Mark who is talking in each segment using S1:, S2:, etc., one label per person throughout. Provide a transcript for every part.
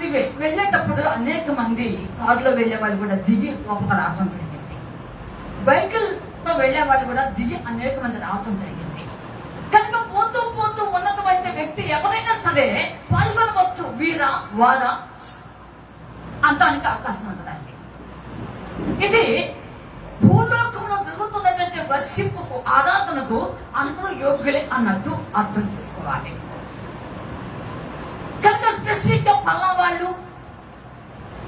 S1: ఇవే వెళ్ళేటప్పుడు అనేక మంది కారులో వెళ్ళే వాళ్ళు కూడా దిగి లోపల రావడం జరిగింది. వెహికల్తో వెళ్ళే వాళ్ళు కూడా దిగి అనేక మంది రావడం జరిగింది. కనుక పోతూ పోతూ ఉన్నటువంటి వ్యక్తి ఎవరైనా సరే పాల్గొనవచ్చు, వీరా వారా అంటానికి అవకాశం ఉంటుందండి. ఇది భూలోకంలో జరుగుతున్నటువంటి వర్షిప్కు, ఆరాధనకు అందరూ యోగ్యులే అన్నట్టు అర్థం చేసుకోవాలి. కనుక స్పెసిఫిక్ గా పల్లా వాళ్ళు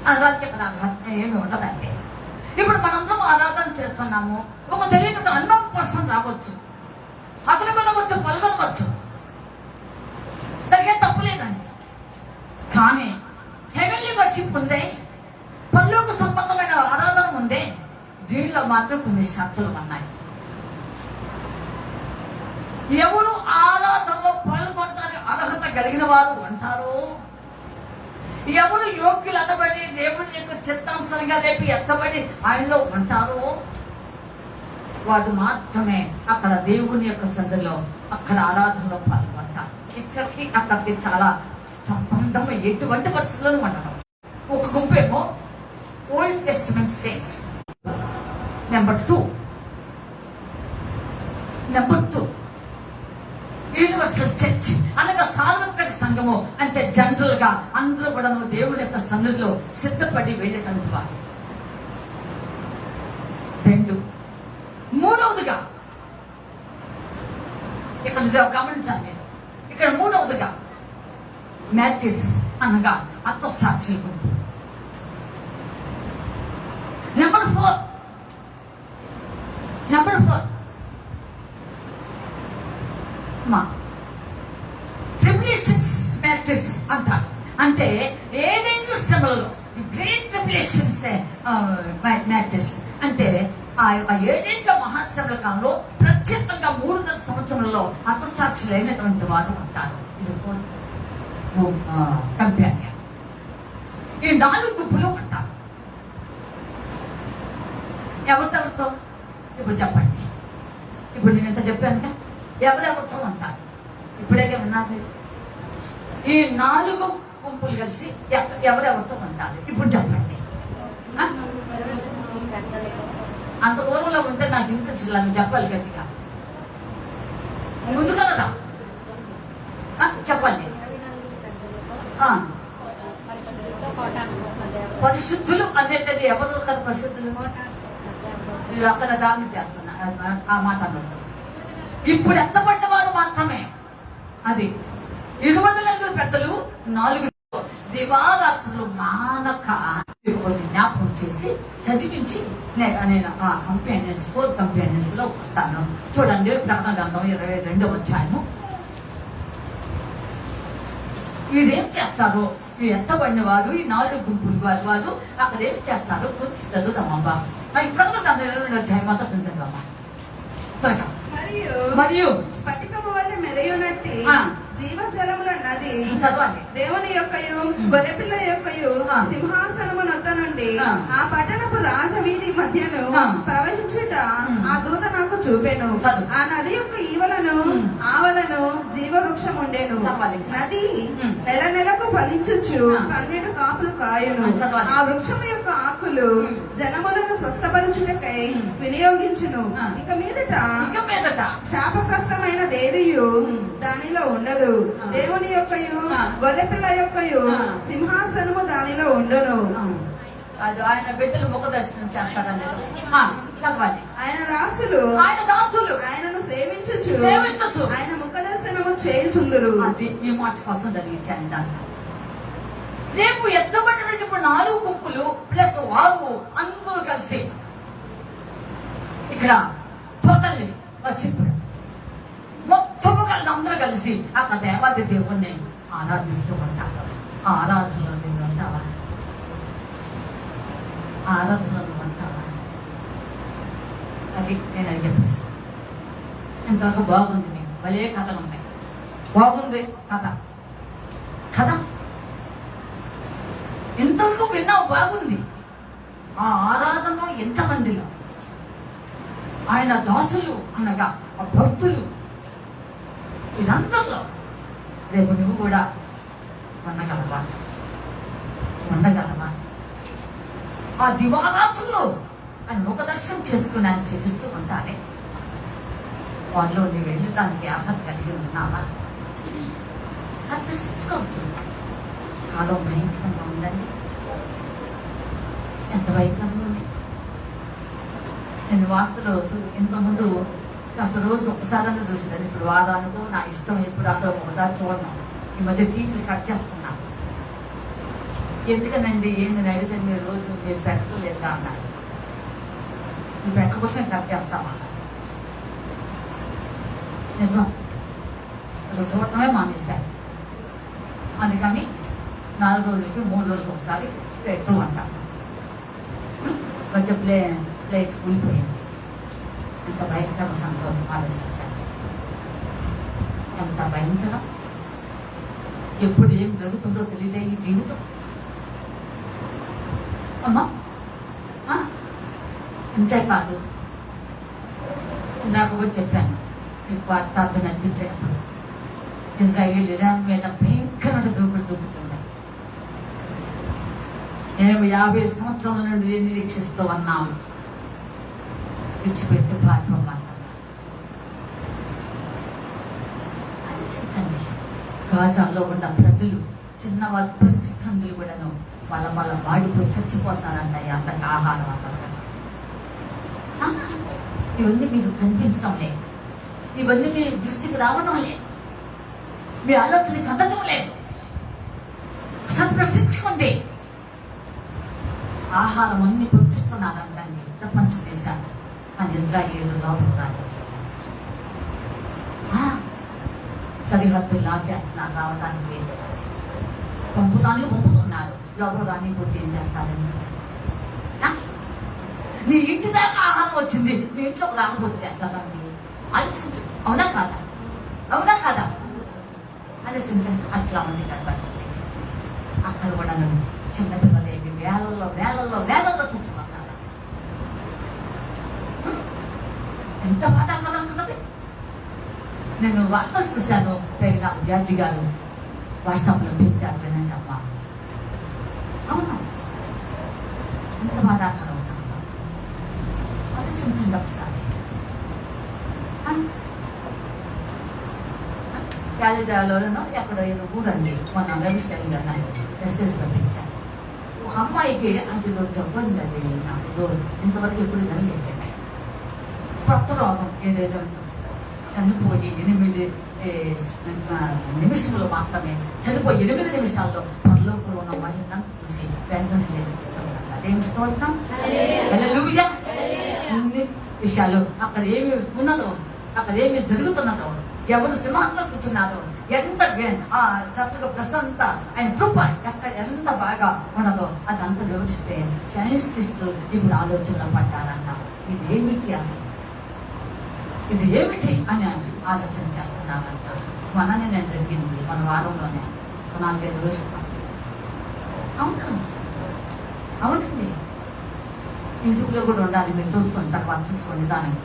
S1: అనడానికి ఇక్కడ ఏమి ఉంటదండి. ఇప్పుడు మనందరం ఆరాధన చేస్తున్నాము, ఒక తెలియని అన్నోన్ పర్సన్ రావచ్చు, అతను కొనవచ్చు, పాల్గొనవచ్చు, దానికే తప్పలేదండి. కానీ హెవెన్లీ వర్షిప్ ఉందే, పల్లోకి సంబంధమైన ఆరాధన ఉందే, దీనిలో మాత్రం కొన్ని షరతులు ఉన్నాయి. ఎవరు ఆరాధనలో పాల్గొనడానికి అర్హత కలిగిన వారు ఉంటారో, ఎవరు యోగ్యులు అనబడి దేవుని యొక్క చిత్తానుసారంగా రేపు ఎత్తబడి ఆయనలో ఉంటారో వారు మాత్రమే అక్కడ దేవుని యొక్క సందులో అక్కడ ఆరాధనలో పాల్గొంటారు. ఇక్కడికి అక్కడికి చాలా సంబంధం ఎటువంటి పరిస్థితుల్లో ఉండడం. ఒక గుంపేమో old testament saints, number 2 universal church అనగా సార్వత్రిక సంఘము, అంటే జనరల్ గా అందరూ కూడా దేవుడి యొక్క సన్నిధిలో సిద్ధపడి వెళ్ళేటంటి వారు. 2 మూడవదిగా ఇక్కడ గమనించాలి మీరు, ఇక్కడ మూడవదిగా మ్యాట్రిస్ అనగా అర్థసాక్షుల గుంపు. నెంబర్ 4 ట్రిబులేషన్స్ మ్యాట్రిస్ అంటారు. అంటే ఏదైనా శ్రమలలో గ్రేట్ ట్రిబులేషన్స్ మ్యాట్రిస్ అంటే ఆ ఏడేండ్ల మహాశ్రమల కాలంలో ప్రత్యేకంగా 3.5 సంవత్సరంలో అర్థసాక్షులైనటువంటి వారు ఉంటారు. ఇది 4th కంపానియన్. ఈ 4 గుంపులు ఉంటారు. ఎవరితో ఇప్పుడు చెప్పండి. ఇప్పుడు నేను ఎంత చెప్పాను, ఎవరెవరితో ఉంటారు ఇప్పుడే విన్నారు మీరు. ఈ 4 గుంపులు కలిసి ఎవరెవరితో ఉంటారు ఇప్పుడు చెప్పండి. అంత దూరంలో ఉంటే నాకు వినిపించలేదు, నువ్వు చెప్పాలి గట్టిగా, ముందు కదా చెప్పండి. పరిశుద్ధులు అనేది ఎవరు కదా పరిశుద్ధులు? మీరు అక్కడ దాన్ని చేస్తున్నారు, ఆ మాట అనొద్దు. ఇప్పుడు ఎత్తపడ్డ వారు మాత్రమే. అది 24 పెద్దలు, 4 దివారాత్రులు మానక జ్ఞాపకం చేసి చదివించి నేను ఆ కంపానియన్స్ 4 కంపానియన్స్ లో వస్తాను. చూడండి ప్రకటన గ్రంథం 22వ అధ్యాయము. వీరేం చేస్తారు? ఈ ఎత్తబడిన వారు, ఈ 4 గుంపులు వారు అక్కడ ఏం చేస్తారు కొంచెం చదువుతామమ్మా. ప్రకటన గ్రంథం 22వ అధ్యాయం మొత్తం చదవమ్మా త్వరగా. మరియు
S2: స్ఫటికము వలె మెరయునట్టి జీవజలముల నది
S1: చదవాలి.
S2: దేవుని యొక్కయు గొర్రెపిల్ల యొక్కయు సింహాసనము నొద్ద నుండి ఆ పట్టణపు రాజవీధి మధ్యను ప్రవహించుట ఆ దూత నాకు చూపెను. ఆ నది యొక్క ఈవలను ఆవలను జీవవృక్షం ఉండేను. నది నెల నెలకు ఫలించుచు 12 కాపులు కాయును. ఆ వృక్షము యొక్క ఆకులు జనములను స్వస్థపరచుటకై వినియోగించును. ఇక మీదట శాపగ్రస్తమైన దేవియు దానిలో ఉండదు. దేవుని యొక్కయు గొర్రెపిల్ల యొక్కయు సింహాసనము దానిలో ఉండను.
S1: ఆయన బిడ్డలు ముఖ దర్శనం చేస్తారని చెప్పాలి.
S2: ఆయన దాసులు ఆయనను సేవించచ్చు ఆయన ముఖ దర్శనము చేయుచుందురు.
S1: అది ఈ మాట కోసం జరిగించాను. దాంట్లో రేపు ఎత్తబడినప్పుడు 4 గుంపులు ప్లస్ వారు అందరూ కలిసి ఇక్కడ టోటల్లీ వర్షిప్ మొత్తము కలిసి అందరూ కలిసి అక్కడ దేవాది దేవుణ్ణి ఆరాధిస్తూ ఉంటారు. ఆరాధనలో నువ్వు ఉంటావా? ఆరాధనలు ఉంటావా? అది నేను అడిగే ప్రశ్న. ఇంతవరకు బాగుంది, మీకు భలే కథలు ఉన్నాయి, బాగుంది కథ ఇంతవరకు విన్నావు, బాగుంది. ఆ ఆరాధనలో ఎంతమందిలో ఆయన దాసులు అనగా ఆ భక్తులు, ఇదంతలో రేపు నువ్వు కూడా కొనగలవా? ఉండగలమా? ఆ దివారాత్రుల్లో ఆయన ముఖ దర్శనం చేసుకుని ఆయన సేవిస్తూ ఉంటానే వారిలో నీ వెళ్ళటానికి అర్హత కలిగి ఉన్నావా? సందర్శించుకోవచ్చు. కాలం భయంకరంగా ఉందండి. ఎంత భయంకరంగా ఉంది. నేను వాస్తులో ఇంతకుముందు కాస్త రోజు ఒకసారి చూసేదాన్ని. ఇప్పుడు వారానికో నా ఇష్టం. ఇప్పుడు అసలు ఒకసారి చూడను. ఈ మధ్య టీవీలు కట్ చేస్తున్నాను. ఎందుకనండి ఏంది అడిగితే మీరు రోజు మీరు పెట్టలేదు అన్నారు. నువ్వు పెట్టకపోతే నేను కట్ చేస్తామన్నా. నిజం, అసలు చూడటమే మానేశాను. అందుకని 4 రోజులకి 3 రోజులకి ఒకసారి పెచ్చు అంటాను. మధ్య ప్లేట్ కూలిపోయింది. ఎంత భయంకర సంతోషం ఆలోచించండి. ఎంత భయంకరం. ఎప్పుడు ఏం జరుగుతుందో తెలియలే ఈ జీవితం. అమ్మా అంతేకాదు, ఇందాక కూడా చెప్పాను మీకు ప్రార్థన అనిపించినప్పుడు ఇజ్రాయేల్ ఇరాన్ మీద భయంకరమైన దూకుతుంది. నేను 50 సంవత్సరాల నుండి నిరీక్షిస్తూ ఉన్నాము. విడిచిపెట్టి పారిపోమన్నారు. ఆలోచించండి. గాజాలో ఉన్న ప్రజలు చిన్నవాళ్ళు పసికందులు కూడాను వాళ్ళ వాడిపోయి చచ్చిపోతారంట. అంతగా ఆహారం అతను. ఇవన్నీ మీకు కనిపించడం లేదు. ఇవన్నీ మీ దృష్టికి రావటం లేదు. మీ ఆలోచనకి అందటం లేదు. సంప్రదించుకోండి. ఆహారం అన్ని పంపిస్తున్నారంటండి ప్రపంచ దేశాలు. కానీ ఇజ్రాయేలు లోపల రావచ్చు. సరిహద్దులు లాగేస్తున్నారు. రావడానికి లేదు. పంపుతున్నారు. లోపల రానిపోతే ఏం చేస్తారండి? నీ ఇంటి దాకా ఆహారం వచ్చింది, నీ ఇంట్లోకి రాకపోతే ఎట్లాగండి? ఆలోచించు. అవునా కాదా? ఆలోచించండి. అట్లా ఉంది పరిస్థితి. అక్కడ కూడా చిన్నపిల్లలు ఏమి వేలల్లో చచ్చిపోతారు. ఎంత బాధాకరస్తున్నది. నేను వార్తలు చూశాను. పైగా జార్జి గారు వాట్సాప్లో పెట్టారు. వినండి అమ్మా. అవును, ఎంత బాధాకరం. ఆలోచించండి ఒకసారి. క్యాలిడాలోనో ఎక్కడో ఏదో ఊరండి. మన రమేష్ గారు మెసేజ్ పంపించారు. ఒక అమ్మాయికి అది చెప్పండి. అది నాకు ఇంతవరకు ఎప్పుడు చెప్పండి. కొత్త రోగం ఏదేదో చనిపోయి 8 నిమిషంలో మాత్రమే చనిపోయి 8 నిమిషాల్లో పరలోకంలో ఉన్న మహిళనంతా చూసి వెంటనే లేచి కూర్చోండి. అదేం స్తోత్రం. హల్లెలూయా. అన్ని విషయాలు అక్కడ ఏమి ఉన్నదో, అక్కడ ఏమి జరుగుతున్నదో, ఎవరు సింహాసనం కూర్చున్నారో, ఎంత చక్కగా ప్రశాంత ఆయన కృప ఎక్కడ ఎంత బాగా ఉన్నదో అదంతా వివరిస్తే సైన్సిస్టులు ఇప్పుడు ఆలోచనలో పడ్డారంట. ఇది ఏమిటి అని ఆలోచన చేస్తున్నారంట. మననే నేను జరిగింది మన వారంలోనే 4-5 రోజులు. అవునండి. యూట్యూబ్లో కూడా ఉండాలి. మీరు చూసుకోండి, తర్వాత చూసుకోండి దానికి.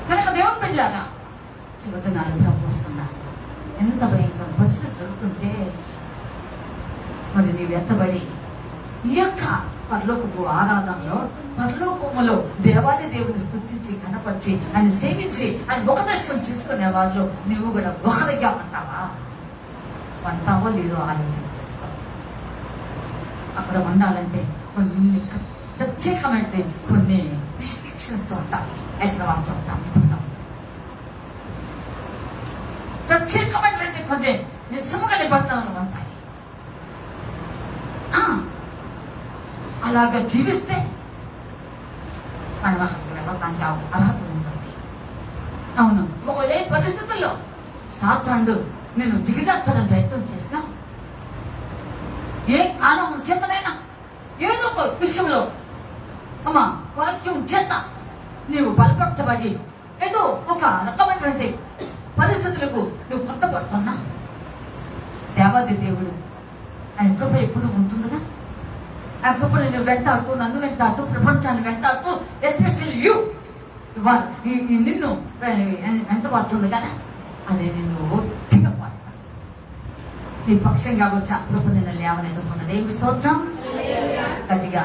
S1: కనుక దేవుని బిడ్డలారా చివరి నాలుగు చూస్తున్నారు. ఎంత భయంకర పరిస్థితి జరుగుతుంటే మరి నీవు ఎత్తబడి ఈ యొక్క పరలోకపు ఆరాధనలో పరలోకములో దేవాది దేవుని స్తుతించి కనపరిచి ఆయన సేవించి ఆయన ముఖదర్శనం చేసుకునే వాళ్ళు నువ్వు కూడా ఒకరిగా అంటావో లేదో ఆలోచన చేసుకో. అక్కడ ఉండాలంటే కొన్ని ప్రత్యేకమైతే కొన్ని రిస్ట్రిక్షన్స్ ఉంటాయి. హైదరాబాద్ చెప్తాం. ప్రత్యేకమైనటువంటి కొన్ని నిజముగా నిబంధనలు ఉంటాయి. అలాగా జీవిస్తే మనం వెళ్ళడానికి అర్హత ఉంటుంది. అవును, ఒకవేళ పరిస్థితుల్లో సాతానుడు నేను దిగజార్చాలని ప్రయత్నం చేసినా, ఏ కారణం చేతనైనా ఏదో ఒక విషయంలో వాక్యం చేత నీవు బలపరచబడి ఏదో ఒక రకమైనటువంటి పరిస్థితులకు నువ్వు కొట్టబడుతున్నా, దేవాది దేవుడు ఆయన కృప ఎప్పుడు ఉంటుందిగా. ఆ కృప నేను వెంటాడుతూ, నన్ను వెంటాడుతూ, ప్రపంచాన్ని వెంటాడుతూ, ఎస్పెషల్లీ నిన్ను వెంటబడుతుంది కదా. అదే నిన్ను ఒట్టిగా పడతా. నీ పక్షంగా వచ్చి అప్పుడు నిన్ను లేవనెత్తుతున్నది. ఏమి స్తోత్రం గట్టిగా.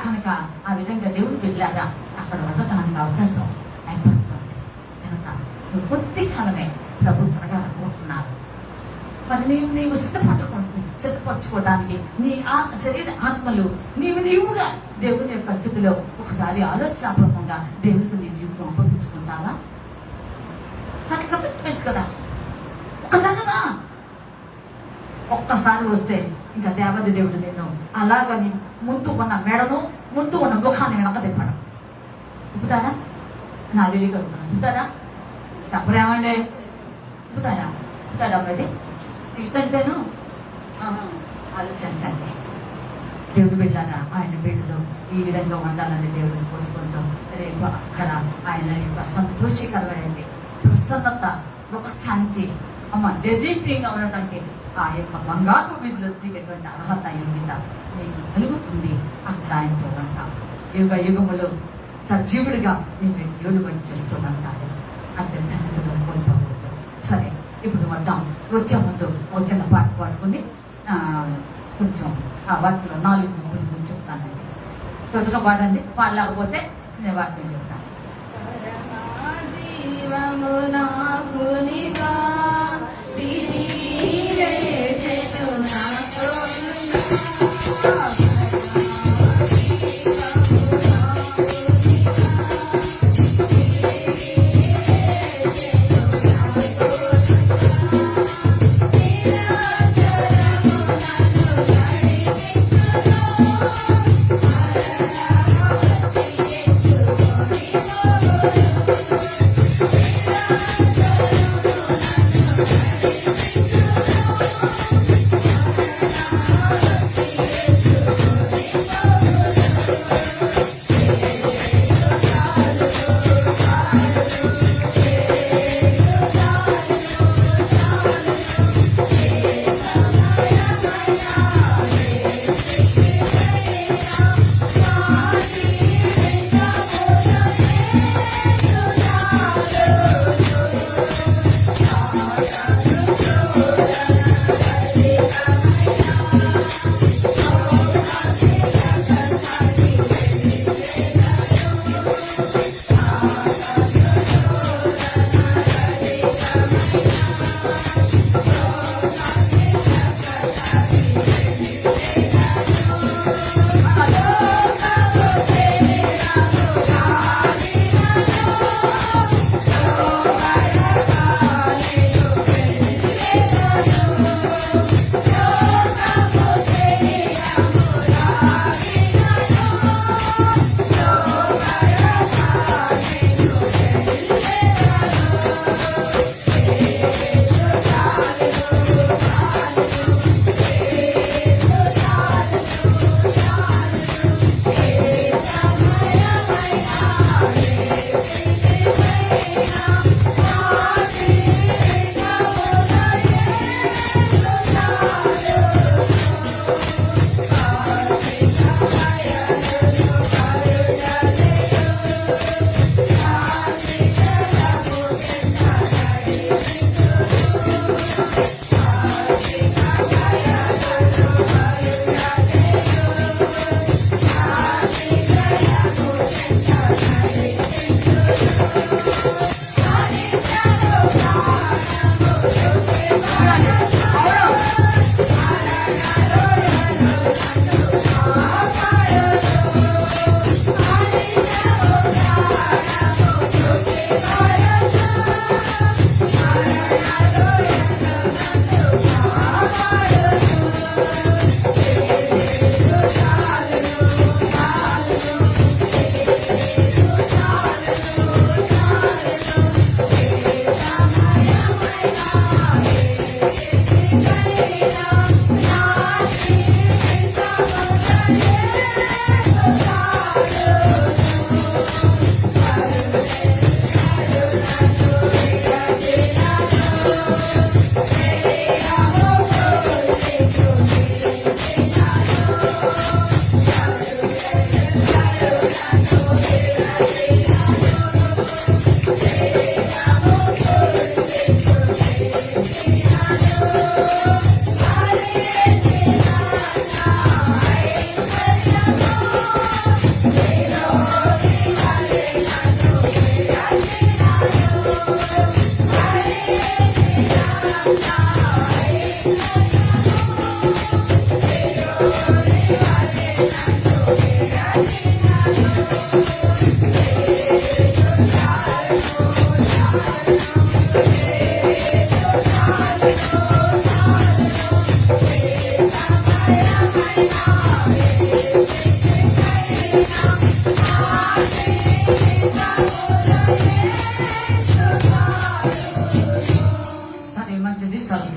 S1: కనుక ఆ విధంగా దేవుడు బిడ్డలాగా అక్కడ ఉండటానికి అవకాశం ఏర్పడుతుంది. కనుక నువ్వు కొద్ది కాలమే ప్రభు త్వరగా అనుకుంటున్నారు. మరి నీవు సిద్ధపరచుకోవడానికి నీ శరీర ఆత్మలు నీవుగా దేవుని యొక్క స్థితిలో ఒకసారి ఆలోచనాపూర్వకంగా దేవునికి నీ జీవితం అప్పగించుకుంటావా? సరే కమిట్మెంట్ కదా. ఒక్కసారి రా, ఒక్కసారి వస్తే ఇంకా దేవది దేవుడు నిన్ను అలాగని ముందు ఉన్న మెడను ముందు ఉన్న ముఖాన్ని వెనక తిప్పడం. తిప్పుతాడా? నా తెలియగలుగుతున్నా. తిప్పుతాడా? చెప్పలేమండి. తిప్పుతాడా మరి ఇష్టంతేను ఆలోచించండి. దేవుడు బిడ్డలారా, ఆయన బిడ్డలు ఈ విధంగా ఉండాలని దేవుడిని కోరుకుంటూ రేపు అక్కడ ఆయన యొక్క సంతోషకరమైనది ప్రసన్నత, ఒక కాంతి దేదీప్యంగా ఉండటానికి ఆ యొక్క బంగారు వీధిలో తిరిగేటువంటి అర్హత యోగ్యత నీకు కలుగుతుంది. అక్కడ ఆయనతో ఉంటాం. యుగములు సజీవుడిగా నీవు ఏలుబడి చేస్తుంటాడు. అత్యంతలో కోల్పోకూడదు. సరే, ఇప్పుడు వద్దాం. వచ్చే ముందు వచ్చిన పాట పాడుకుని కొంచెం ఆ వాటిలో 4 గురించి చెప్తానండి. త్వరగా పాడండి. పాడలేకపోతే నేను వాటిని చెప్తాను.
S2: జీవము నాకు నివా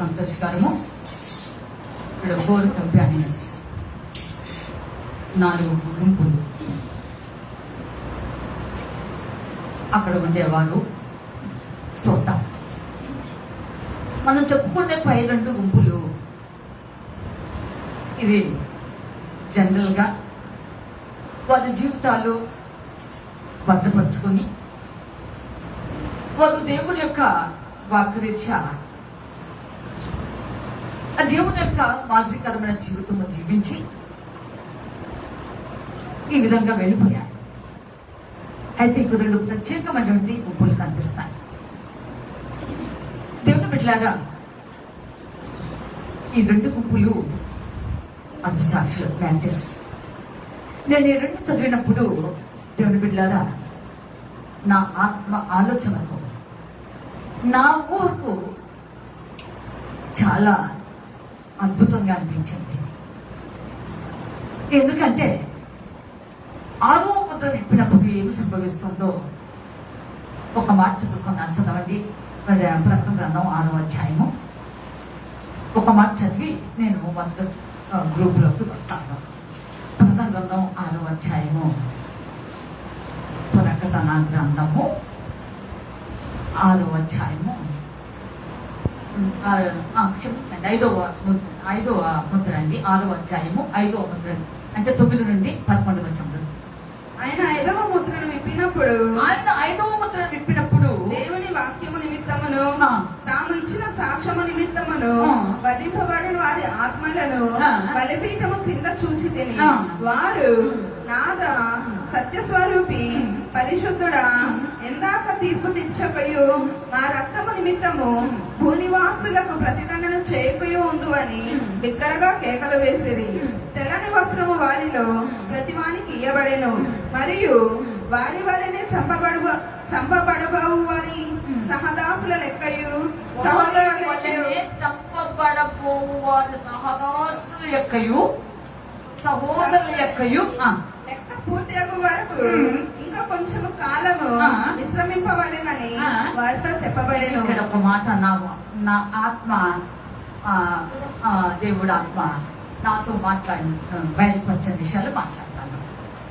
S1: సంతోషకరము. ఇక్కడ 4 కంపానియన్స్, 4 గుంపులు. అక్కడ ఉండేవారు చూద్దాం. మనం చెప్పుకునే పై 2 గుంపులు ఇది జనరల్గా వారి జీవితాలు భద్రపరుచుకొని వారు దేవుని యొక్క వాగ్రీత్యా ఆ దేవుని యొక్క మాదిరికరమైన జీవితము జీవించి ఈ విధంగా వెళ్ళిపోయారు. అయితే ఇక్కడ 2 ప్రత్యేకమైనటువంటి గుంపులు కనిపిస్తాయి. దేవుని బిడ్డలారా, ఈ 2 గుంపులు అర్థసాక్షులు, మ్యాచెస్. నేను ఈ 2 చదివినప్పుడు దేవుని బిడ్డలారా, నా ఆత్మ ఆలోచనకు, నా ఊహకు చాలా అద్భుతంగా అనిపించింది. ఎందుకంటే 6వ ముద్ర విప్పినప్పుడు ఏమి సంభవిస్తుందో ఒక మాట చదువుకున్నాను. చదవండి, ప్రకటన గ్రంథం 6వ అధ్యాయము. ఒక మాట చదివి నేను మొదటి గ్రూపులోకి వస్తాను. ప్రకటన గ్రంథం 6వ అధ్యాయము. ప్రకటన గ్రంథము 6వ అధ్యాయము, క్షమించండి, 5వ ముద్ర అండి. 6వ అధ్యాయము 5వ ముద్ర అంటే 9 నుండి 11 వచనములు.
S2: ఆయన 5వ ముద్రను విప్పినప్పుడు దేవుని వాక్యము నిమిత్తమును తాము ఇచ్చిన సాక్ష్యము నిమిత్తమును వధింపబడిన వారి ఆత్మలను బలిపీఠము క్రింద చూచి తిని వారు, నాదా సత్యస్వరూపి పరిశుద్ధుడా, ఎందాక తీర్పు తీర్చకయు మా రక్తము నిమిత్తము భూనివాసులకు ప్రతిదండన చేయకయు ఉండు అని బిగ్గరగా కేకలు వేసిరి. తెల్లని వస్త్రము వారిలో ప్రతివానికి ఇయ్యబడెను, మరియు వారి వారినే చంపబడబోవు వారి సహదాసుల లెక్కయు
S1: చంపబడబోవు వారి సహదాసుల లెక్కయు సహోదరుల లెక్కయు
S2: లెక్క పూర్తి అయ్యే వరకు ఇంకా కొంచెం కాలము విశ్రమింపవలెనని వారితో చెప్పబడేను.
S1: ఒక మాట, నా ఆత్మ, దేవుడు ఆత్మ నాతో బయలుపరిచిన విషయాలు మాట్లాడతాను.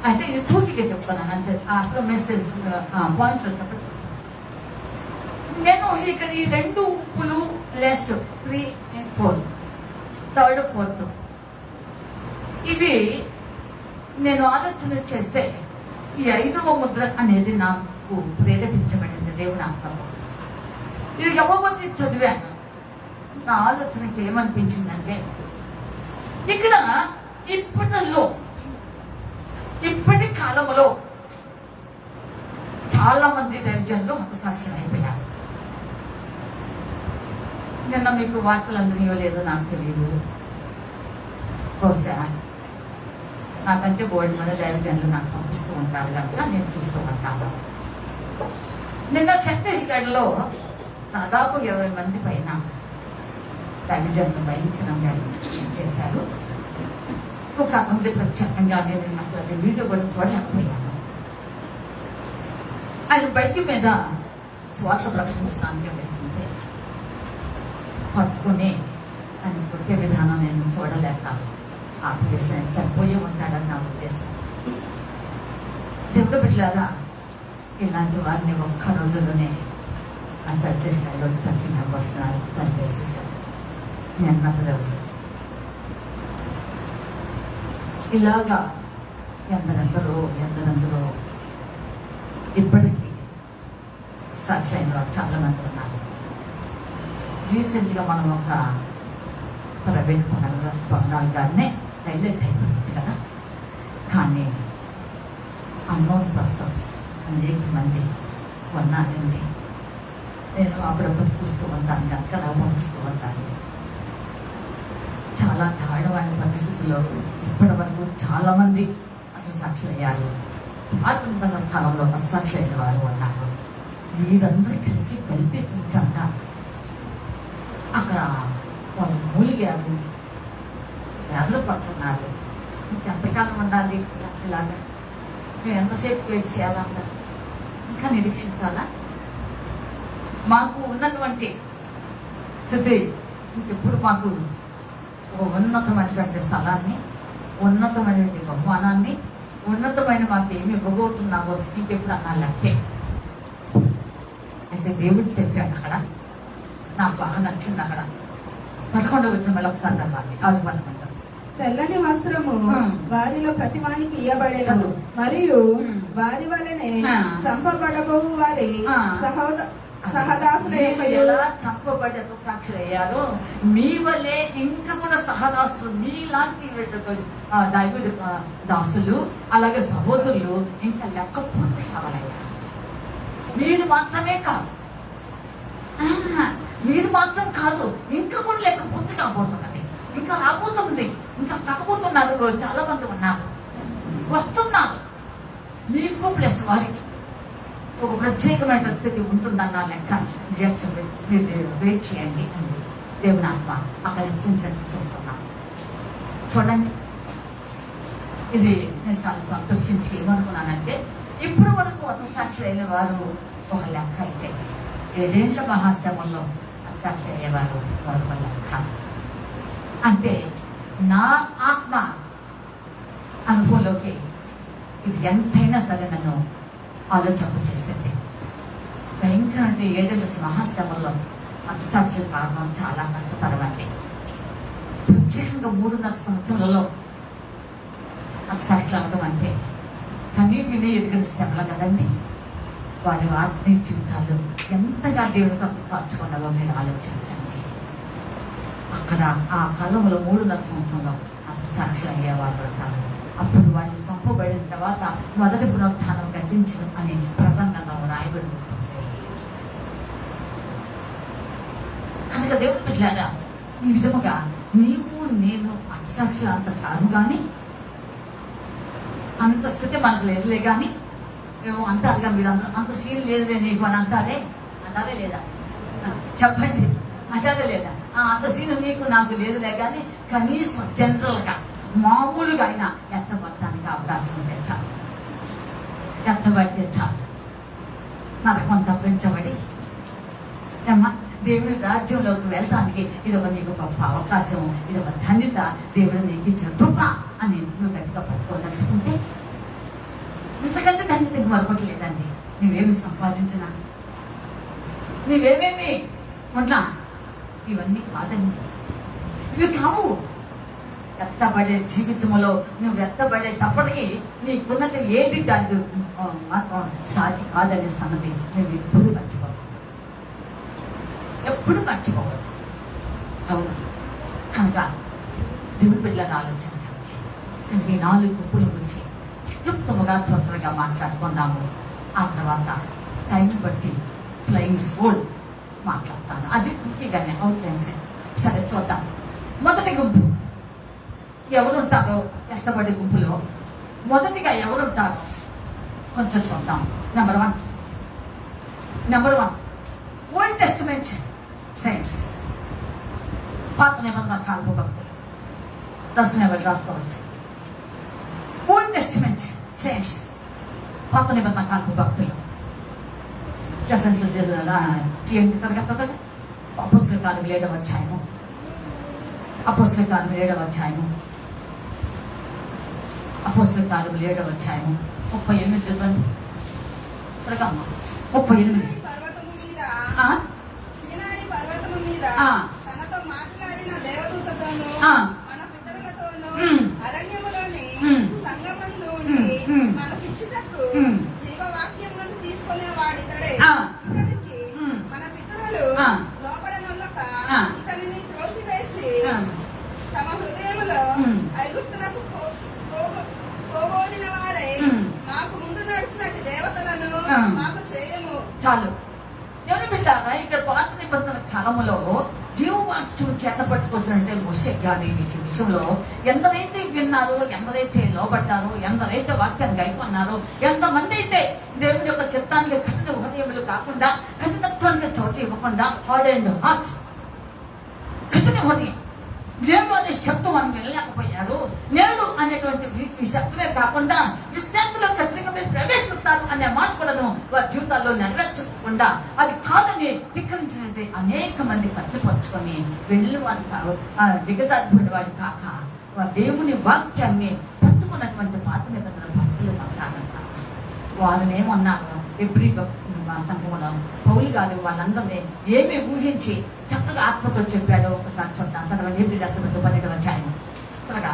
S1: అయితే ఇది తూకిగా చెప్తున్నాను అంతే. అసలు మెసేజ్ పాయింట్లో చెప్పచ్చు. నేను ఇక్కడ ఈ 2 గుంపులు లాస్ట్ 3, 4, 3rd, 4th ఇవి నేను ఆలోచన చేస్తే ఈ 5వ ముద్ర అనేది నాకు ప్రేరేపించబడింది దేవుని ఆత్మతో. ఇది ఎవరి చదివాను, నా ఆలోచనకి ఏమనిపించిందంటే, ఇక్కడ ఇప్పటి కాలంలో చాలా మంది దైవజనులు హతసాక్షులు అయిపోయారు. నిన్న మీకు వార్తలు అందరియో లేదో నాకు తెలియదు. బహుశా నాకంటే బోర్డు మంది దైవజనులు నాకు పంపిస్తూ ఉంటారు కనుక నేను చూస్తూ ఉంటాను. నిన్న ఛత్తీస్గఢ్లో దాదాపు 20 మంది పైన దైవజనులు భయంకరంగా చేశారు. ఒక మంది ప్రత్యేకంగా నేను అసలు అది వీడియో కూడా చూడలేకపోయాను. ఆయన బైక్ మీద స్వార్థ ప్రకటించడానికి వెళ్తుంటే పట్టుకుని ఆయన కొట్టే విధానం నేను చూడలేక ఆపేసాను. చనిపోయే ఉంటాడని నా ఉద్దేశం. దేవుడు బిడ్డలారా, ఇలాంటి వారిని ఒక్క రోజులోనే ఆ ఛత్తీస్గఢ్లో చర్చిన వస్తున్నారు చంపేసేసారు. నిన్నటి రోజు ఇలాగా ఎందరెందరో ఇప్పటికీ సాక్షి అయిన వారు చాలా మంది ఉన్నారు. రీసెంట్గా మనం ఒక ప్రవీణ్ పొంగల్ గారినే హైలైట్ అయిపోయింది కదా. కానీ అన్నోన్ పర్సన్స్ అనేక మంది ఉన్నారండి. నేను అప్పుడప్పుడు చూస్తూ ఉంటాను కనుక అలా పంపిస్తూ ఉంటాను. చాలా దారుణమైన పరిస్థితుల్లో ఇప్పటి వరకు చాలా మంది హతసాక్షులు అయ్యారు. ఆత్మబంధ కాలంలో హతసాక్షులు అయిన వారు ఉన్నారు. వీరందరూ కలిసి బలిపీఠంగా అక్కడ వాళ్ళు మూలిగారు, వ్యాధులు పడుతున్నారు. ఎంతకాలం ఉండాలి ఇలాగా? మేము ఎంతసేపు వెయిట్ చేయాలన్నా? ఇంకా నిరీక్షించాలా? మాకు ఉన్నటువంటి స్థితి ఇంకెప్పుడు మాకు ఒక ఉన్నతమైనటువంటి స్థలాన్ని, ఉన్నతమైనటువంటి బహుమానాన్ని, ఉన్నతమైన మాకు ఏమి ఇవ్వబోతున్నావో ఇంకెప్పుడు అన్నా లెక్కే. అయితే దేవుడు చెప్పాడు అక్కడ, నాకు బాగా నచ్చింది అక్కడ 11 వచ్చిన మళ్ళీ ఒకసారి చదవాలి. 11.
S2: తెల్లని వస్త్రము వారిలో ప్రతివానికి ఇయ్యబడేది,
S1: చదువు.
S2: మరియు వారి వలనే చంపబడబోవు వారి సహదాసుల
S1: ఎలా చంపబడే సాక్షులు అయ్యారో మీ వల్లే ఇంకా కూడా సహదాసులు, మీలాంటి దైవ దాసులు అలాగే సహోదరులు ఇంకా లెక్క పూర్తి కావాలయ్యా. మీరు మాత్రమే కాదు, మీరు మాత్రం కాదు, ఇంకా కూడా లెక్క పూర్తి కాబోతున్నది, ఇంకా రాబోతుంది, ఇంకా కాకపోతున్నారు. చాలా మంది ఉన్నారు, వస్తున్నారు. మీకు ప్లస్ వారికి ఒక ప్రత్యేకమైన స్థితి ఉంటుందన్న లెక్క చేస్తుంది. మీరు వెయిట్ చేయండి అని దేవుని ఆత్మ అక్కడ చూస్తున్నాం. చూడండి, ఇది నేను చాలా సంతోషించి ఏమనుకున్నానంటే, ఇప్పుడు వరకు హతసాక్షి అయిన వారు ఒక లెక్క అయితే 7 ఏళ్ల మహాశ్రమంలో హతసాక్షి అయ్యేవారు మరొక లెక్క. అంటే నా ఆత్మ అనుభవంలోకి ఇది ఎంతైనా సరే నన్ను ఆలోచన చేసింది. భయంకరమైన 7 ఏళ్ల మహాశ్రమంలో హతసాక్షి కావడం చాలా కష్టతరమండి. ప్రత్యేకంగా 3.5 సంవత్సరాలలో హతసాక్షులు అవ్వడం అంటే కన్నీ విని ఎదిగిన శ్రమలు కదండి. వారి ఆత్మీయ జీవితాలు ఎంతగా దేవుడు కాచుకున్నావో మీరు ఆలోచించండి. అక్కడ ఆ కాలంలో 3.5 సంవత్సరంలో హతసాక్షి అయ్యేవాళ్ళు ఉంటారు. అప్పుడు వాళ్ళు చంపబడిన తర్వాత మొదటి పునరుత్థానం గతించడం అని ప్రకటనలో రాయబడి ఉంటుంది. కనుక దేవుడు బిడ్డలారా, ఈ విధముగా నీవు నేను హతసాక్షులు అంత కాదు, కానీ అంత స్థితి మనకు లేదులే. కానీ ఏమో అంటారుగా, మీరు అంత సీన్ లేదులే నీకు అని అంటారే లేదా? చెప్పండి, అంటారే లేదా? అంత సీన్ నీకు నాకు లేదులే, కానీ కనీసం జనరల్గా మామూలుగా అయినా ఎత్తబడటానికి అవకాశం ఉంటే చాలు. ఎత్తబడితే చాలు, నరకం తప్పించబడి దేవుడి రాజ్యంలోకి వెళ్ళటానికి ఇది ఒక నీకు గొప్ప అవకాశం, ఇది ఒక ధన్యత, దేవుడు నీకు ఇచ్చిన కృప అని నువ్వు గట్టిగా పట్టుకోదలుచుకుంటే ఇంతకంటే ధన్యత మరొకటి లేదండి. నువ్వేమి సంపాదించినా, నువ్వేమేమి ఉన్నా, ఇవన్నీ కాదండి, ఇవి కావు. ఎత్తబడే జీవితంలో నువ్వు ఎత్తబడేటప్పటికీ నీకున్నది ఏది దాని సాటి కాదనే సంగతి నువ్వు ఎప్పుడు మర్చిపోవు, ఎప్పుడు మర్చిపోవద్దు. అవును, కనుక దేవుడి బిడ్డలను ఆలోచించండి. కనుక ఈ 4 గుంపుల గురించి క్లుప్తముగా త్వరగా మాట్లాడుకుందాము. ఆ తర్వాత టైం బట్టి ఫ్లయింగ్ సోల్ మాట్లాడతాను. అది కుర్తిగానే అవుట్లైన్స్. సరే, చూద్దాం. మొదటి గుంపు ఎవరుంటారో ఎత్తబడి గుంపులో మొదటిగా ఎవరుంటారో కొంచెం చూద్దాం. నెంబర్ 1 ఓల్డ్ టెస్టిమెంట్ సైన్స్, పాత నిబంధన కాలపు భక్తులు. రాసుకోవచ్చు. ఓల్డ్ టెస్టిమెంట్ సైన్స్, పాత నిబంధన కాలపు భక్తులు. రెఫరెన్స్లు చేయండి తరగతి. అపోస్తల కార్యం 7వ అధ్యాయము, అపోస్తల కార్యం 7వ అధ్యాయము, అపోస్తల కార్యం 7వ అధ్యాయము 38 చదవండి. త్వరగా 38.
S2: పర్వతము మీద తనతో మాట్లాడిన దేవదూతతోను మన పితరులతోను అరణ్యములోని సంగమందు ఉండి మనకిచ్చుటకు జీవవాక్యములను తీసుకొని వాడితడే. ఇతనికి మన పితరులు లోబడనొల్లక ఇతనిని త్రోసివేసి తమ హృదయములో ఐగుప్తులకు పోగోలిన వారై మాకు ముందు నడిచినట్టు దేవతలను మాకు చేయము.
S1: చాలు. దేవుని బిడ్డారా, ఇక్కడ పాత నిబంధన కాలంలో జీవవాక్యం చేత పట్టుకొచ్చినట్టే మోషే గారి విషయంలో ఎందరైతే విన్నారో, ఎందరైతే లోబడ్డారో, ఎందరైతే వాక్యాన్ని గైకొన్నారో, ఎంతమంది అయితే దేవుని యొక్క చిత్తానికి కఠిన హృదయములు కాకుండా, కఠినత్వానికి చోటు ఇవ్వకుండా హార్డ్ అండ్ హార్ట్, కఠిన హృదయం నేడు అనే శబ్దం మనం వెళ్ళలేకపోయారు. నేడు అనేటువంటి ఈ శబ్దమే కాకుండా విశ్రాంతిలో ఖచ్చితంగా మీరు ప్రవేశిస్తారు అనే మాట కూడాను వారి జీవితాల్లో నెరవేర్చకుండా అది కాదని ధిక్కరించినట్టు అనేక మంది పట్టుపరుచుకొని వెళ్ళి వారు దిగజారిపోయిన వాడు కాక దేవుని వాక్యాన్ని పట్టుకున్నటువంటి పాత నిబంధన భక్తులు పడతారంట. వారిని ఏమన్నారు ఎవ్రీ సంఘంలో పౌలు గారు వాళ్ళందరినీ ఏమి ఊహించి చక్కగా ఆత్మతో చెప్పాడో ఒకసారి చెప్తాను. చదవండి ఎబ్రీ రాష్ట్రపతి 12వ అధ్యాయము. త్వరగా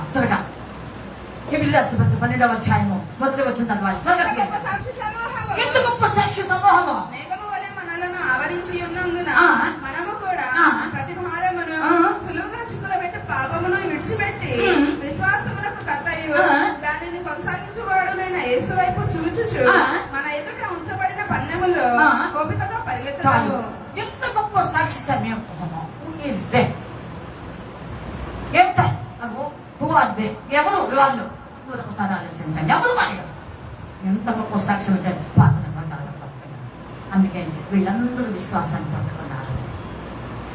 S1: ఎబ్రీ రాష్ట్రపతి 12వ అధ్యాయము మొదటి వచ్చిన తర్వాత ఎంత గొప్ప సాక్షి సమూహము
S2: మనలను ఆవరించి ఉన్నందున మనము కూడా ప్రతి భారమును సులువుగా చిక్కులబెట్టి పాపమును విడిచిపెట్టి విశ్వాసములకు కర్తయు దానిని కొనసాగించువాడునైన యేసు వైపు చూచుచు మన ఎదుట ఉంచబడిన పందెములో ఓపికతో పరిగెత్తాలి.
S1: ఎంత గొప్ప సాక్షి సమూహము. ఎవరు వాళ్ళు ఒకసారి ఆలోచించండి. ఎవరు వాళ్ళు ఎంత గొప్ప సాక్ష్యం వచ్చారు పాత నిబంధనల. అందుకే వీళ్ళందరూ విశ్వాసాన్ని పట్టుకున్నారు,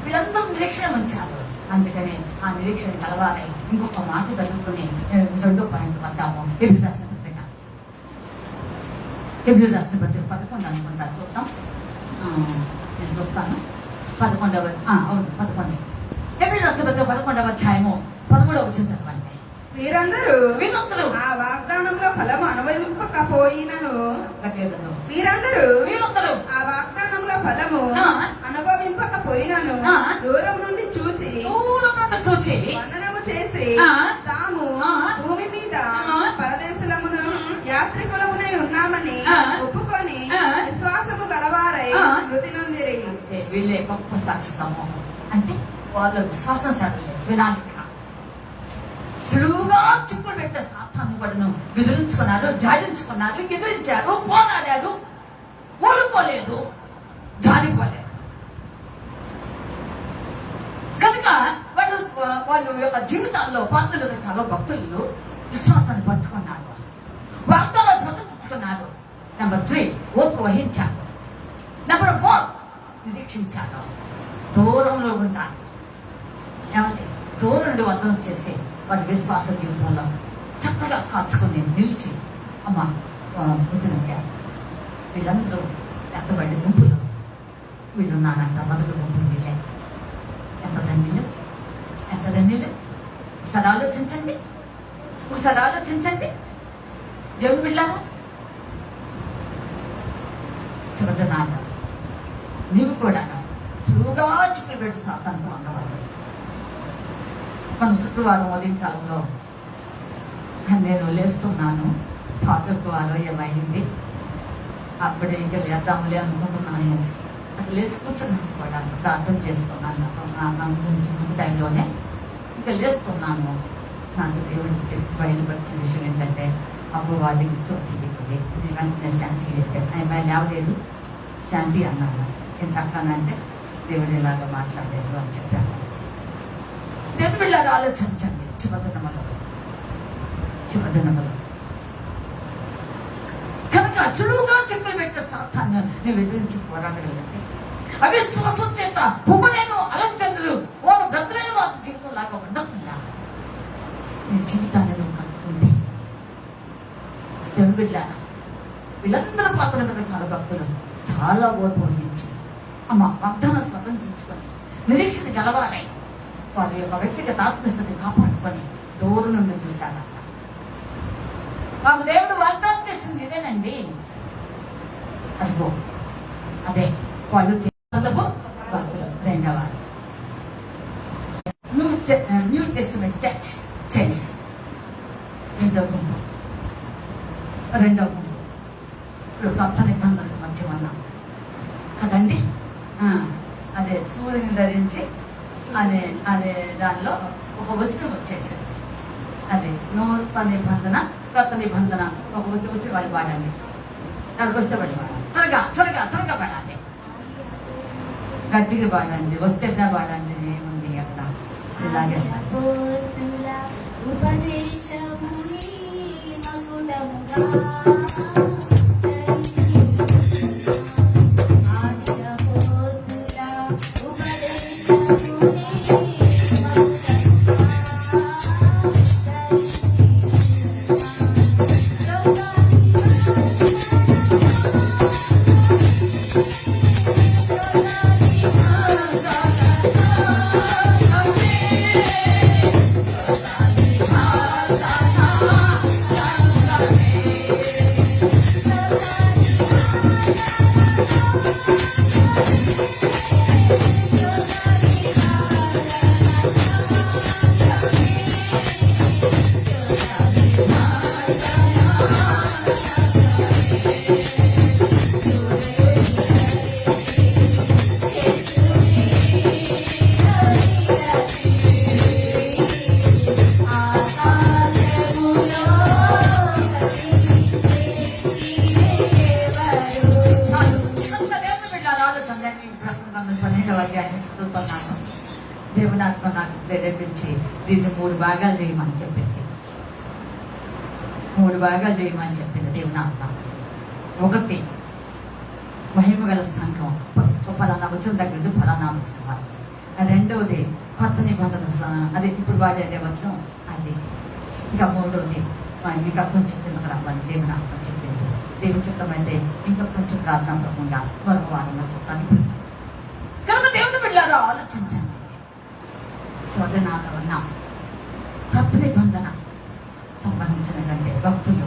S1: వీళ్ళందరూ నిరీక్షణ ఉంచారు. అందుకని ఆ నిరీక్షణ కలవాలి. ఇంకొక మాట చదువుకుని 2వ పాయింట్ వద్దాము. ఎబ్రీ రాసిన పత్రిక 11 అనుకుంటాను. చూద్దాం, నేను చూస్తాను. 11 ఎబ్రీ రాసిన పత్రిక 11వ అధ్యాయము 13వ వచనం చదవండి.
S2: వీరందరూ ఆ వాగ్దానంలో ఫలము అనుభవింపకపోయినను ఆ వాగ్దానంలో ఫలము అనుభవింపకపోయినను దూరం నుండి చూచి వందనము చేసి తాము భూమి మీద పరదేశులమును యాత్రికులమునై ఉన్నామని ఒప్పుకొని విశ్వాసము గలవారై మృతి నొందిరి.
S1: వీళ్ళే గొప్ప సాక్షి సమూహం. అంటే వాళ్ళు విశ్వాసం చదవలేదు, వినాలి. సులువుగా చిక్కులు పెట్టే సాతాన్ని కూడా విదిలించుకున్నారు, జాడించుకున్నారు, ఎదిరించారు, పోరాడారు, ఓడిపోలేదు, జారిపోలేదు. కనుక వాళ్ళు యొక్క జీవితాల్లో పాత్రలో భక్తులు విశ్వాసాన్ని పట్టుకున్నారు, వాగ్దానాలు స్వతంత్రించుకున్నారు. నెంబర్ 3 ఓర్పు వహించారు. నెంబర్ 4 నిరీక్షించారు. దూరంలో ఉంటారు. ఏమంటే దూరం నుండి వర్ధనం చేసి వారి విశ్వాస జీవితంలో చక్కగా కాచుకొని నిలిచి అమ్మ వదిలింటారు. వీళ్ళందరూ ఎక్కబడి గుంపులు వీళ్ళున్నారంట. మొదటి గుంపులు వీళ్ళే. ఎంత ధన్యులు. ఒకసారి ఆలోచించండి. దేవుని బిడ్డలారా, చివరినాలు నీవు కూడా చురుగా చిక్కులు పెట్టి సాతాను అన్నవాళ్ళు. మన శుక్రవారం ఉదయం కాలంలో నేను లేస్తున్నాను. పాపకు ఆరోగ్యమైంది. అప్పుడే ఇంకా లేద్దాంలే అనుకుంటున్నాను. అక్కడ లేచి కూర్చున్నాను కూడా, ప్రార్థన చేసుకున్నాను. ముందు టైంలోనే ఇంకా లేస్తున్నాను. నాకు దేవుడు చెప్పి బయలుపరిచిన విషయం ఏంటంటే అపవాదికి చోటు చెప్పింది. వెంటనే శాంతికి చెప్పాను. ఆయన లేవలేదు, శాంతి అన్నాను. ఎంత అక్కనంటే దేవుడు ఇలాగా మాట్లాడలేదు అని చెప్పాను. దేవుని బిడ్డలారా, ఆలోచించండి. చివరిదినములు కనుక చులువుగా చెప్పులు పెట్టే సాతాన్ని నేను ఎదిరించి పోరాడగలిగితే అవిశ్వాసం చేత పువ్వులేను అలంకరణలు వారు దగ్గరైన వారి జీవితం లాగా ఉండకుండా నీ జీవితాన్ని నువ్వు కట్టుకుంటే దేవుని బిడ్డలారా, వీళ్ళందరూ పాత్ర మీద కాల భక్తులు చాలా ఓర్పు వహించి అమ్మ వాగ్దానం స్వతంత్రించుకొని నిరీక్షణ గెలవాలి. వారి యొక్క వ్యక్తిగత ఆత్మస్థితిని కాపాడుకొని దూరం నుండి చూశారట. మాకు దేవుడు వాగ్దానం చేసింది ఇదేనండి. అదిగో అదే వాళ్ళు భక్తులు. 2వ న్యూ టెస్టిమెంట్ చర్చ్. రెండవ గుంపు ఇప్పుడు కొత్త నిబంధనలకు మధ్య ఉన్నాం కదండి. అదే సూర్యుని ధరించి అనే దానిలో ఒక వచనం వచ్చేసింది. అదే నూతన నిబంధన కొత్త నిబంధన ఒక వచ్చి వాళ్ళు పాడండి. దానికి వస్తే పడి పాడండి. త్వరగా పాడాలి. గట్టిగా పాడండి. వస్తే పాడండి. ఏముంది అక్కడ ఇలాగే దేవునాత్మ నాకు ప్రేరేపించి దీన్ని 3 భాగాలు చేయమని చెప్పింది. 3 భాగాలు చేయమని చెప్పింది దేవునాత్మ. 1 మహిమ గల సంఘం, ఫలానా వచ్చిన దగ్గర నుండి ఫలానా వచ్చిన వారు. 2వది కొత్త నిబంధన, అది ఇప్పుడు వాడే వచనం అది. ఇంకా 3వది ఇంకా కొంచెం కిందకు రావాలి దేవునాత్మ చెప్పింది. దేవుని చిత్తమైతే ఇంకా కొంచెం ప్రార్థనాపూర్వకంగా మరొక వారంలో చెప్తాను. కనుక దేవుని బిడ్డలారా ఆలోచించండి. శోధనాలవన్న కొత్త నిబంధన సంబంధించిన కంటే భక్తులు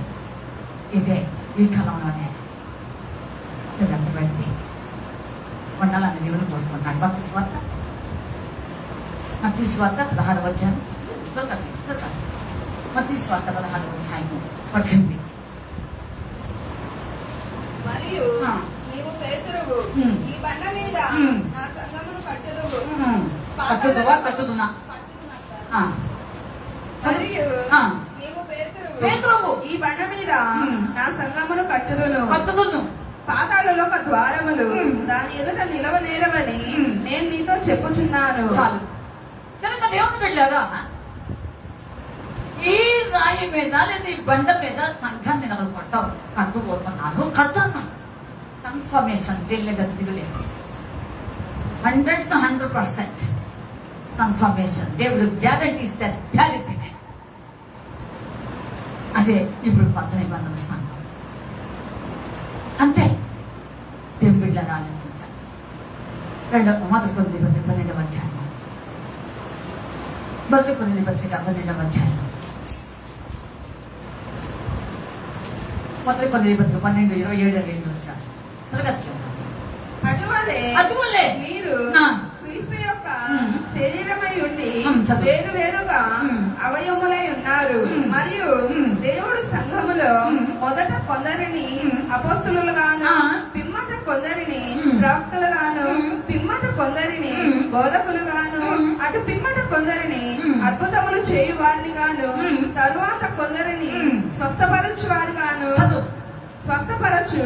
S1: ఇదే ఈ కాలంలోనే పెట్టి వండాలని దేవుని కోరుకుంటున్నాను. భక్తి స్వార్థ 16 వచ్చాను. భక్తి స్వార్థ 16 వచ్చాను వచ్చింది.
S2: మరియు నీవు పేతురువు, ఈ బండ మీద నా సంఘమును కట్టుదువు.
S1: కట్టుదునా?
S2: మరియు నీవు పేతురువు, ఈ బండ మీద నా సంఘమును కట్టుదును. పాతాళలోక ద్వారములు దాని ఎదుట నిలవనేరవని నేను నీతో చెప్పుచున్నాను.
S1: చాలు. కనుక దేవుని బిడ్డలారా, ఈ రాయి మీద లేదా ఈ బండ మీద సంఘాన్ని కట్టుబోతున్నాను. కట్టాను కన్ఫర్మేషన్, దీని గతిలేదు. 100% కన్ఫర్మేషన్. దేవుడు గ్యారంటీస్ దట్ క్లారిటీనే. అదే ఇప్పుడు కొత్త నిబంధన సంఘం. అంతే. దేవుని బిడ్డలను ఆలోచించాలి. మొదటి కొన్ని పత్రిక 12వ అధ్యాయం, మొదటి కొన్ని పత్రిక 12వ అధ్యాయం, మొదటి కొన్ని పత్రిక 12, 27 వచ్చాను.
S2: అటువలే మీరు క్రీస్తు యొక్క శరీరమై ఉండి వేరు వేరుగా అవయములై ఉన్నారు. మరియు దేవుడు సంఘములో మొదట కొందరిని అపోస్తలుగాను, పిమ్మట కొందరిని ప్రవక్తలుగాను, పిమ్మట కొందరిని బోధకులుగాను, అటు పిమ్మట కొందరిని అద్భుతములు చేయు వారిని గాను, తరువాత కొందరిని స్వస్థపరచు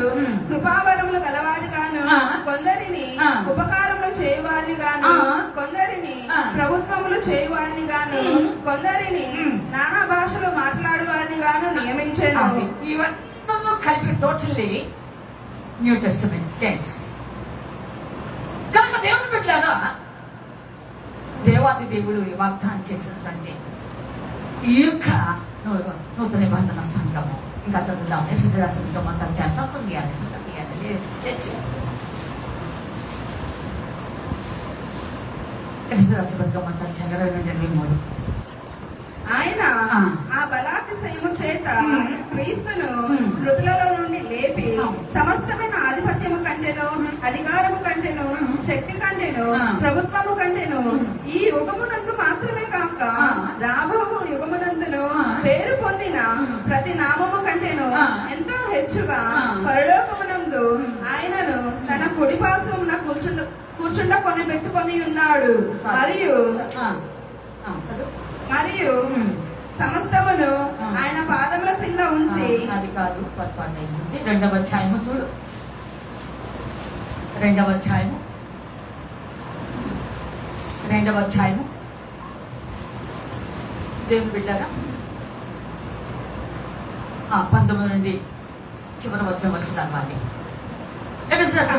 S2: కృపావరములు గలవాడి గాను, కొందరిని ఉపకారములు చేయవాడిని గాను, కొందరిని ప్రభుత్వములు చేయవాడిని గాను, కొందరిని నానా భాషలు మాట్లాడేవాడిని గాను నియమించాను.
S1: ఇవన్నీ కలిపి టోటల్లీ న్యూ టెస్టమెంట్ టెన్స్. కనుక దేవుని బిడ్డలారా, దేవాది దేవుడు వాగ్దానం చేసినటువంటి ఈ యొక్క నూతన నిబంధన సంఘము ఇంకా చదువుదాం. ఎఫెసీయులకు
S2: ఆయన ఆ బలాతిశయము చేత క్రీస్తును మృతులలో నుండి లేపి సమస్తమైన ఆధిపత్యము కంటేను, అధికారము కంటేను, శక్తి కంటేను, ప్రభుత్వము కంటేను ఈ యుగమునందు మాత్రమే కాక రాబో యుగమునందును పేరు పొందిన ప్రతి నామము కంటేను ఎంతో హెచ్చుగా పరలోకమునందు ఆయనను తన కుడిపార్శ్వమున కూర్చుండ కొని పెట్టుకొని ఉన్నాడు. మరియు సమస్తమును ఆయన పాదముల కింద ఉంచి.
S1: అది కాదు, పొరపాటు అయింది. 2వ అధ్యాయము చూడు. 2వ అధ్యాయము దేవుని బిడ్డలారా, 19 నుండి చివరి వచనం వరకు చదవాలి. ఎఫెసీయులకు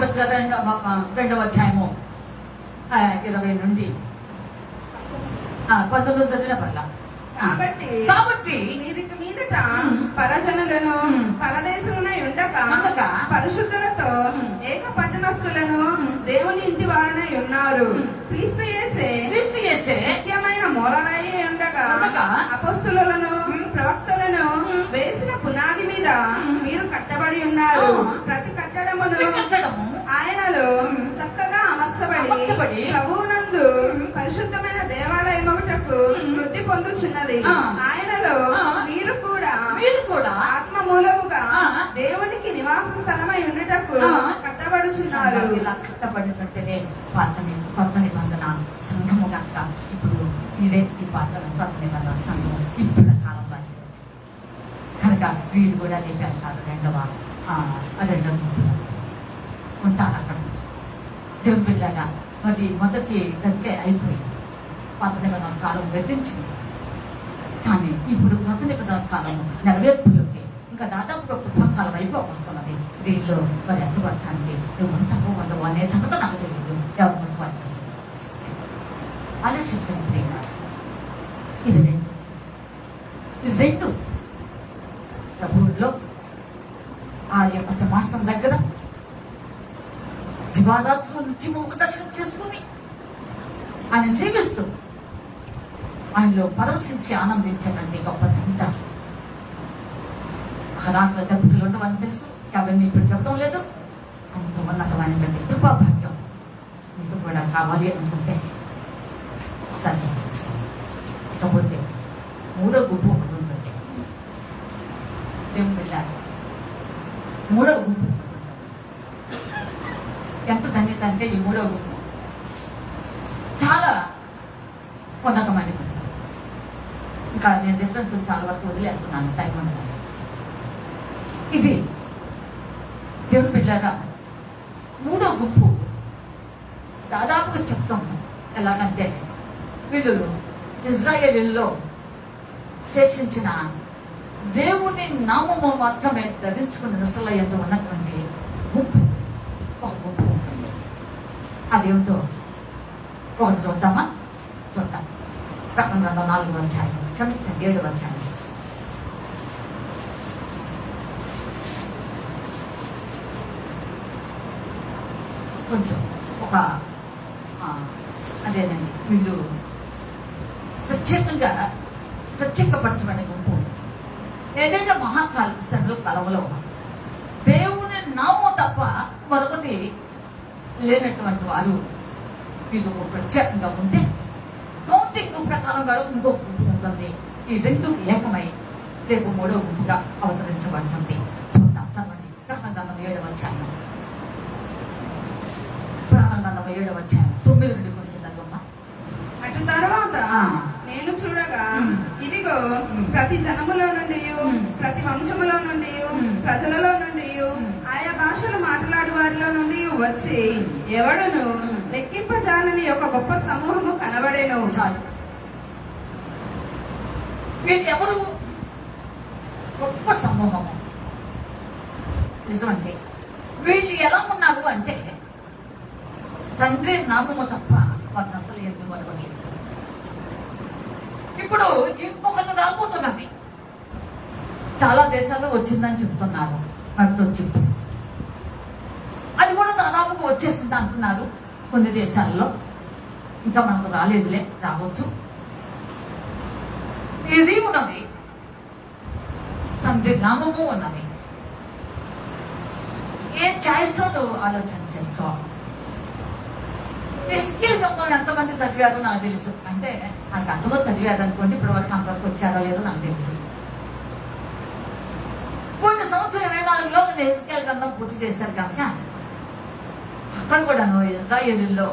S1: 2వ అధ్యాయము 20 నుండి 19 చదివిన పర్ల
S2: కాబట్టి మీరికి మీదట పరజనులను పరదేశమునై ఉండక పరిశుద్ధులతో ఏక పట్టణస్థులను దేవుని ఇంటి వారనై ఉన్నారు. క్రీస్తు యేసే ముఖ్యమైన మూలరాయి ఉండగా అపొస్తలులను ప్రవక్తలను వేసిన పునాది మీద మీరు కట్టబడి ఉన్నారు. ప్రతి కట్టడమును ఆయనలో చక్కగా అమర్చబడి ప్రభువునందు పరిశుద్ధమైన దేవాలయముటకు వృద్ధి పొందుచున్నది. ఆయనలో మీరు కూడా ఆత్మ మూలముగా దేవునికి నివాస స్థలమై ఉండుటకు కట్టబడుచున్నారు.
S1: ఇలా కట్టబడినట్టునే కొత్త నిబంధన సంఘము కనుక ఇప్పుడు ఇదే ఈ కొత్త నిబంధన సంఘము ఇప్పుడు కాలం కనుక వీళ్ళు కూడా రేపు వెళ్తారు. రెండవ గుంపులో ఉంటారు అక్కడ దేవుని పిల్లగా. మరి మొదటి గంటే అయిపోయింది, కొత్త నిబంధన కాలం గతించింది. కానీ ఇప్పుడు కొత్త నిబంధన కాలం నెరవేర్పులోకి ఇంకా దాదాపుగా కృపాకాలం అయిపోవస్తున్నది. దీనిలో మరి ఎత్తబడటానికి నువ్వు ఉంటావో ఉండవు అనే సంగతి నాకు తెలియదు. ఎవరు ఆలోచించండి ప్రేమ. ఇది రెండు ప్రభువుల్లో ఆ యొక్క సమాసం దగ్గర దివారాత్రుల నుంచి ముఖ దర్శనం చేసుకుని ఆయన జీవిస్తూ ఆయనలో పరవశించి ఆనందించాలంటే గొప్ప ధన్యత. అక్కడ దెబ్బతులు ఉండవని తెలుసు, అవన్నీ ఇప్పుడు చెప్పడం లేదు. అంత ఉన్నతమైనటువంటి కృపాభాగ్యం మీకు కూడా కావాలి అనుకుంటే ఒకసారి ఇకపోతే మూడో గుంపు ఒకటి ఉంటుంది. దేవుని వెళ్ళారు. మూడవ గుంపు ఎంత ధన్యత అంటే ఈ మూడవ గుంపు చాలా ఉన్నతమైన గుంపు. ఇంకా నేను రిఫరెన్సెస్ చాలా వరకు వదిలేస్తున్నాను, టైం ఉండదు. ఇది దేవుని బిడ్డలారా మూడో గుంపు దాదాపుగా చెప్తాం. ఎలాగంటే వీళ్ళు ఇజ్రాయేలీల్లో శేషించిన దేవుని నామము మాత్రమే ధరించుకున్న నసుల యందు ఉన్నటువంటి గుంపు ఒక గుంపు ఉంటుంది. అదేమిటో ఒకటి చూద్దామా? చూద్దాం. ప్రకటన గ్రంథం 4వ అధ్యాయం, క్షమించండి 7వ అధ్యాయం. కొంచెం ఒక అదేనండి, వీళ్ళు ప్రత్యేకపరచబడిన గుంపు. ఏదైనా మహాకాల కలవలో దేవుని నామం తప్ప మరొకటి లేనటువంటి వారు వీళ్ళు ప్రత్యేకంగా ఉంటే, కౌంటింగ్ ప్రకారం కూడా ఇంకో గుంపు ఉంటుంది. ఈ రెండు ఏకమై రేపు మూడో గుంపుగా అవతరించబడుతుంది. చూద్దాం, చదవండి. ప్రకటన 7వ అధ్యాయం, 7వ అధ్యాయం 9 నుండి కొంచెం చదవమ్మా.
S2: అటు తర్వాత నేను చూడగా ఇదిగో ప్రతి జనములో నుండి ప్రతి వంశములో నుండి ప్రజలలో నుండి ఆయా భాషలు మాట్లాడు వారిలో నుండి వచ్చి ఎవడును లెక్కింపజాలని ఒక గొప్ప సమూహము కనబడేను.
S1: చాలు. వీళ్ళు ఎవరు? గొప్ప సమూహము. నిజమండి. వీళ్ళు ఎలా ఉన్నారు అంటే తండ్రి నామము తప్ప వారిని అసలు ఎందుకు మరొకలేదు. ఇప్పుడు ఇంకొకరు రాబోతున్నది. చాలా దేశాల్లో వచ్చిందని చెప్తున్నారు. చెప్పు అది కూడా దాదాపుగా వచ్చేసింది అంటున్నారు కొన్ని దేశాల్లో. ఇంకా మనకు రాలేదులే, రావచ్చు. ఇది ఉన్నది, తండ్రి నామము ఉన్నది. ఏ చాయిస్తో నువ్వు ఆలోచన చేసుకోవాలి. ఎంతమంది చదివారో నాకు తెలుసు. అంటే ఆ గతంలో చదివారు అనుకోండి, ఇప్పటి వరకు అంతవరకు వచ్చారో లేదో నాకు తెలుసు. కొన్ని సంవత్సరం 24లో ఎస్కేల్ గ్రంథం పూర్తి చేశారు కనుక అక్కడ కూడా ఇజ్రాయేలీల్లో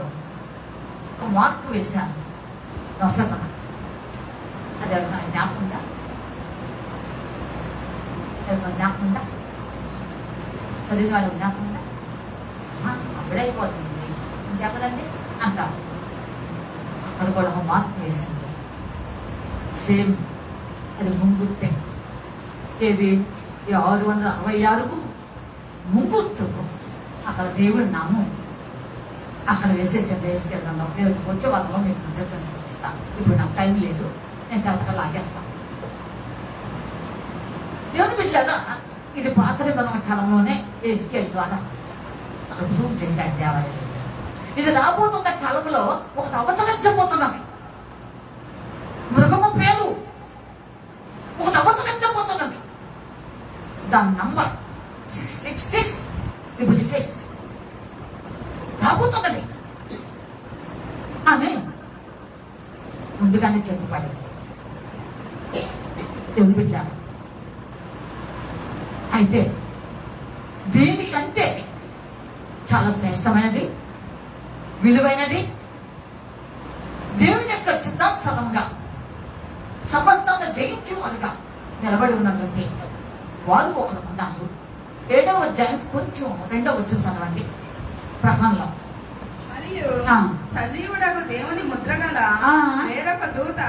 S1: ఒక మార్పు వేశారు. నొసటన అది ఎవరైనా జ్ఞాపకం ఉందా? ఎవరైనా జ్ఞాపకం ఉందా? చదివిన వాళ్ళకి జ్ఞాపకం ఉందా? అప్పుడైపోతుంది ఇంకెక్కడండి అంటారు. అక్కడ కూడా ఒక మార్పు వేసింది. సేమ్ అది ముంగుర్తే. ఏది 666కు ముంగుర్తు అక్కడ దేవుడి నామం అక్కడ వేసేసింది. వేసుకెళ్దాం వచ్చే వాళ్ళలో మీకు రిఫరెన్స్ చూపిస్తాను. ఇప్పుడు నాకు టైం లేదు, నేను కరెక్ట్గా లాగేస్తాను. దేవుని బిడ్డలారా, ఇది పాత నిబంధన కాలంలోనే ఎస్కేల్ ద్వారా అక్కడ ప్రూవ్ చేశాడు దేవాలయం. ఇది రాబోతున్న కాలంలో ఒకటి అవతరించబోతున్నది. మృగము పేరు ఒకటి అవతరించబోతున్నది. దాని నంబర్ 66666 రాబోతున్నది అని ముందుగానే చెప్పబడింది. దేవుని బిడ్డలారా, అయితే దీనికంటే చాలా శ్రేష్టమైనది, విలువైనది, దేవుని యొక్క చిత్తానుసారంగా సమస్తాన్ని జయించేవారుగా నిలబడి ఉన్నటువంటి వారు ఒకరు ఉన్నారు. 7వ అధ్యాయం కొంచెం 2వ వచనం చదవండి. ప్రకటనలో
S2: మరియు సజీవుడకు దేవుని ముద్రగల వేరొక దూత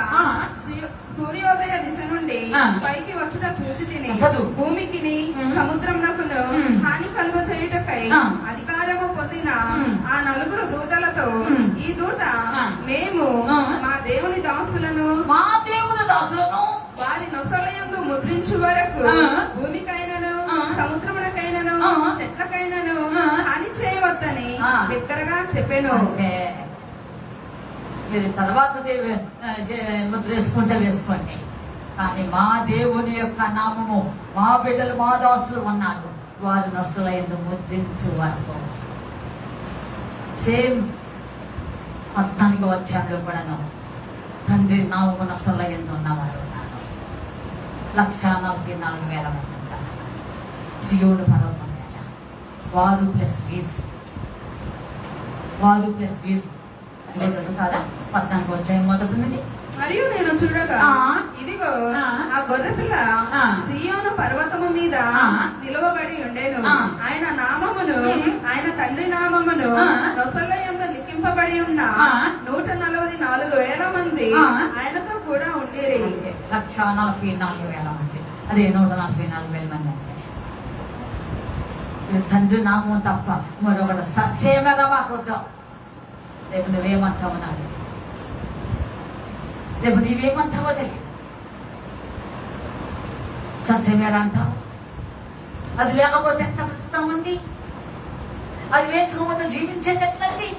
S2: సూర్యోదయ దిశ నుండి పైకి వచ్చుట చూసి తిని భూమికి సముద్రమునకును హాని కలుగ చేయుటకై అధికారము పొందిన ఆ 4 దూతలతో, ఈ దూత మేము మా దేవుని దాసులను వారి నొసలయందు ముద్రించు వరకు భూమికైనను సముద్రమునకైనను చెట్లకైనను హాని చేయవద్దని బిగ్గరగా చెప్పాను.
S1: మీరు తర్వాత ముద్ర వేసుకుంటే వేసుకోండి, కానీ మా దేవుని యొక్క నామము మా బిడ్డలు మా దాసులు ఉన్నారు, వారి నొసల యందు ముద్రించు వరకు. సేమ్ 14వ అధ్యాయంలో కూడాను తండ్రి నామము నొసల యందు ఉన్నవారు ఉన్నారు. 144,000 మంది ఉంటారు సియోను పర్వతం మీద. వారు ప్లస్ వీరు అది కూడా చదువుతారా? 14వ అధ్యాయం మొదలుంది.
S2: మరియు నేను చూడగా ఇదిగో ఆ గొర్రె పిల్ల సియోను పర్వతము మీద నిలువబడి ఉండేను. ఆయన నామమును ఆయన తండ్రి నామమును నొసల యందు లిఖింపబడి ఉన్న 144,000 మంది ఆయనతో కూడా ఉండేది.
S1: 144,000 మంది. అదే 144,000 మంది అంటే తండ్రి నామం తప్ప మరొకటి సస్యమేగా మాకు వద్దాం. రేపు నువ్వేమంటావు నాకు, రేపు నీవేమంటావో తెలియదు. సస్యమేరా అంటావు, అది లేకపోతే ఎంత బ్రతుకుతామండి? అది వేసుకోవద్దు జీవించేది ఎట్లండి?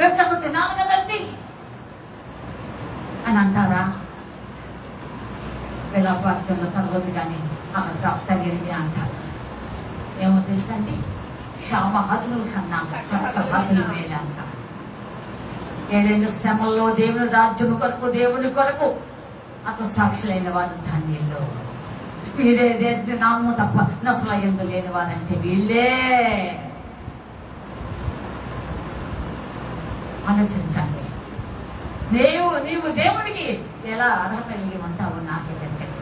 S1: అసలు తినాలి కదండి అని అంటారా? వేలాపాక్యంలో చదవద్దు కానీ అక్కడ ప్రాప్తగిరి అంటారు. ఏమో తెలుసండి, క్షామహతుల కన్నా హతులు వేరే అంటారు. 7 శ్రమల్లో దేవుని రాజ్యము కొరకు, దేవుని కొరకు హతసాక్షులైన వారు ధన్యులు. వీరే నామము తప్ప నొసల యందు లేని వారంటే వీళ్ళే. ఆలోచించండి, నీవు దేవునికి ఎలా అర్హత కలిగి ఉంటావో నాకే తెలియదు.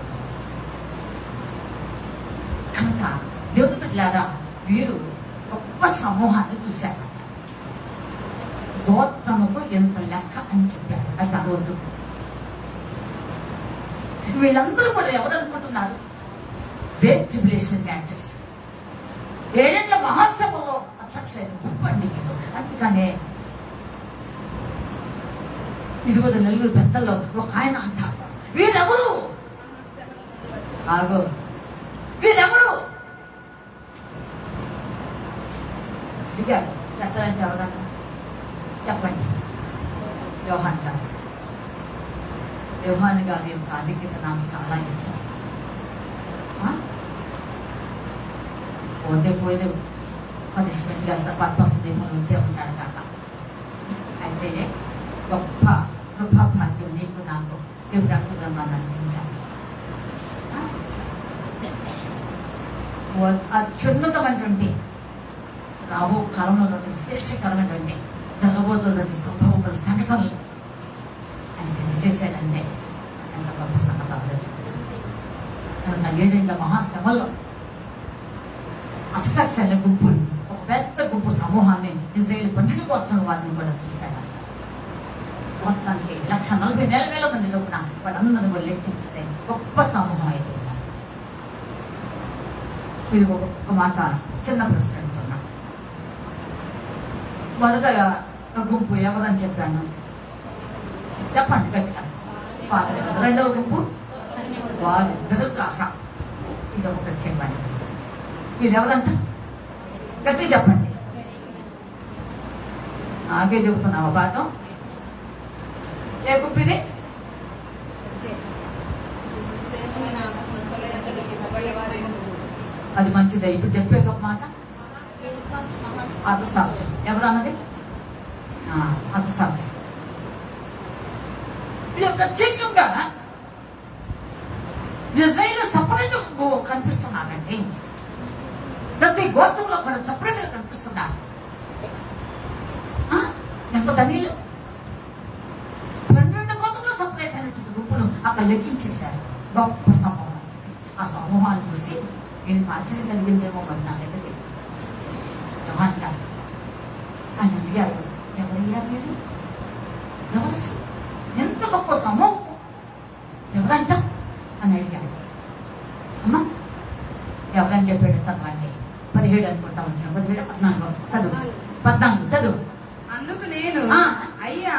S1: కనుక దేవుని బిడ్డలారా, వీరు గొప్ప సమూహాన్ని చూశారు. గోత్రముకు ఎంత లెక్క అని చెప్పారు. అది చదవద్దు. వీళ్ళందరూ కూడా ఎవరు అనుకుంటున్నారు? గ్రేట్ ట్రిబ్యులేషన్ మ్యాచెస్, 7 మహాసభలో అధ్యక్షులైన గొప్పండి వీళ్ళు. అందుకనే 20 నెలలు పెద్దల్లో ఒక ఆయన అంటారు, వీరెవరు? వీరెవరు దిగాడు పెద్దలంటే ఎవరన్నా చెప్పండి. యోహాన్ గారు. యోహాన్ గారి యొక్క ఆధిక్యత నాకు చాలా ఇష్టం. పోతే పనిష్మెంట్ గా పద్మస్థితిలో ఉంటే ఉంటాడు కాక. అయితే గొప్ప కృపాభాగ్యం నీకు నాకు ఎవరు అంటున్నాను అనిపించాను. అత్యున్నతమైనటువంటి రాబో కాలంలో శ్రేష్టకరమైనటువంటి జరగబోతున్నటువంటి సంభవములు, సంఘటనలు ఆయన తెలియజేశాడంటే ఎంత గొప్ప సంగతి ఆలోచించండి. కనుక 7 మహాశ్రమల్లో అక్షరాక్షల గుంపులు, ఒక పెద్ద గుంపు సమూహాన్ని ఇజ్రాయేల్ 12 గోత్రం వారిని కూడా చూశాడు. మొత్తానికి 1,40,000 మంది చొప్పున వాళ్ళందరినీ కూడా లెక్కించితే గొప్ప సమూహం అయితే. ఇది ఒక మాట చిన్న ప్రశ్న అడుగుతున్నా. మొదటగా గుంపు ఎవరని చెప్పాను? చెప్పండి గట్టిగా. పాత నిబంధన. రెండవ గుంపు వారిద్దరు కాక. ఇది ఒకటి చెప్పండి. ఇది ఎవరంట? గట్టి చెప్పండి. నాకే చెబుతున్నావా పాఠం? ఏ గుంపు ఇది? అది మంచిదే. ఇప్పుడు చెప్పే ఒక మాట అర్థసాక్ష్యం. ఎవరన్నది? అర్థసాక్ష్యం. ఇది ప్రత్యేకంగా ఇజ్రాయేల్ సపరేట్ కనిపిస్తున్నారండి. ప్రతి గోత్రంలో కూడా సపరేట్ గా కనిపిస్తున్నారు. ఎంత ధనీలు! 12 గోత్రంలో సపరేట్ అయినటువంటి గుంపును అక్కడ లెక్కించేశారు. గొప్ప సమూహం. ఆ సమూహాన్ని చూసి నేను ఆశ్చర్యం కలిగిందేమో మరి నా దగ్గరికి యోహాన్ గారు ఆయన అడిగారు, ఎవరయ్యా మీరు? ఎవరు? ఎంత గొప్ప సమూహం ఎవరంట అని అడిగాడు. అమ్మా ఎవరని చెప్పాడు చదవండి. 17 అనుకుంటా వచ్చిన 17, 14 చదువు.
S2: అందుకు నేను అయ్యా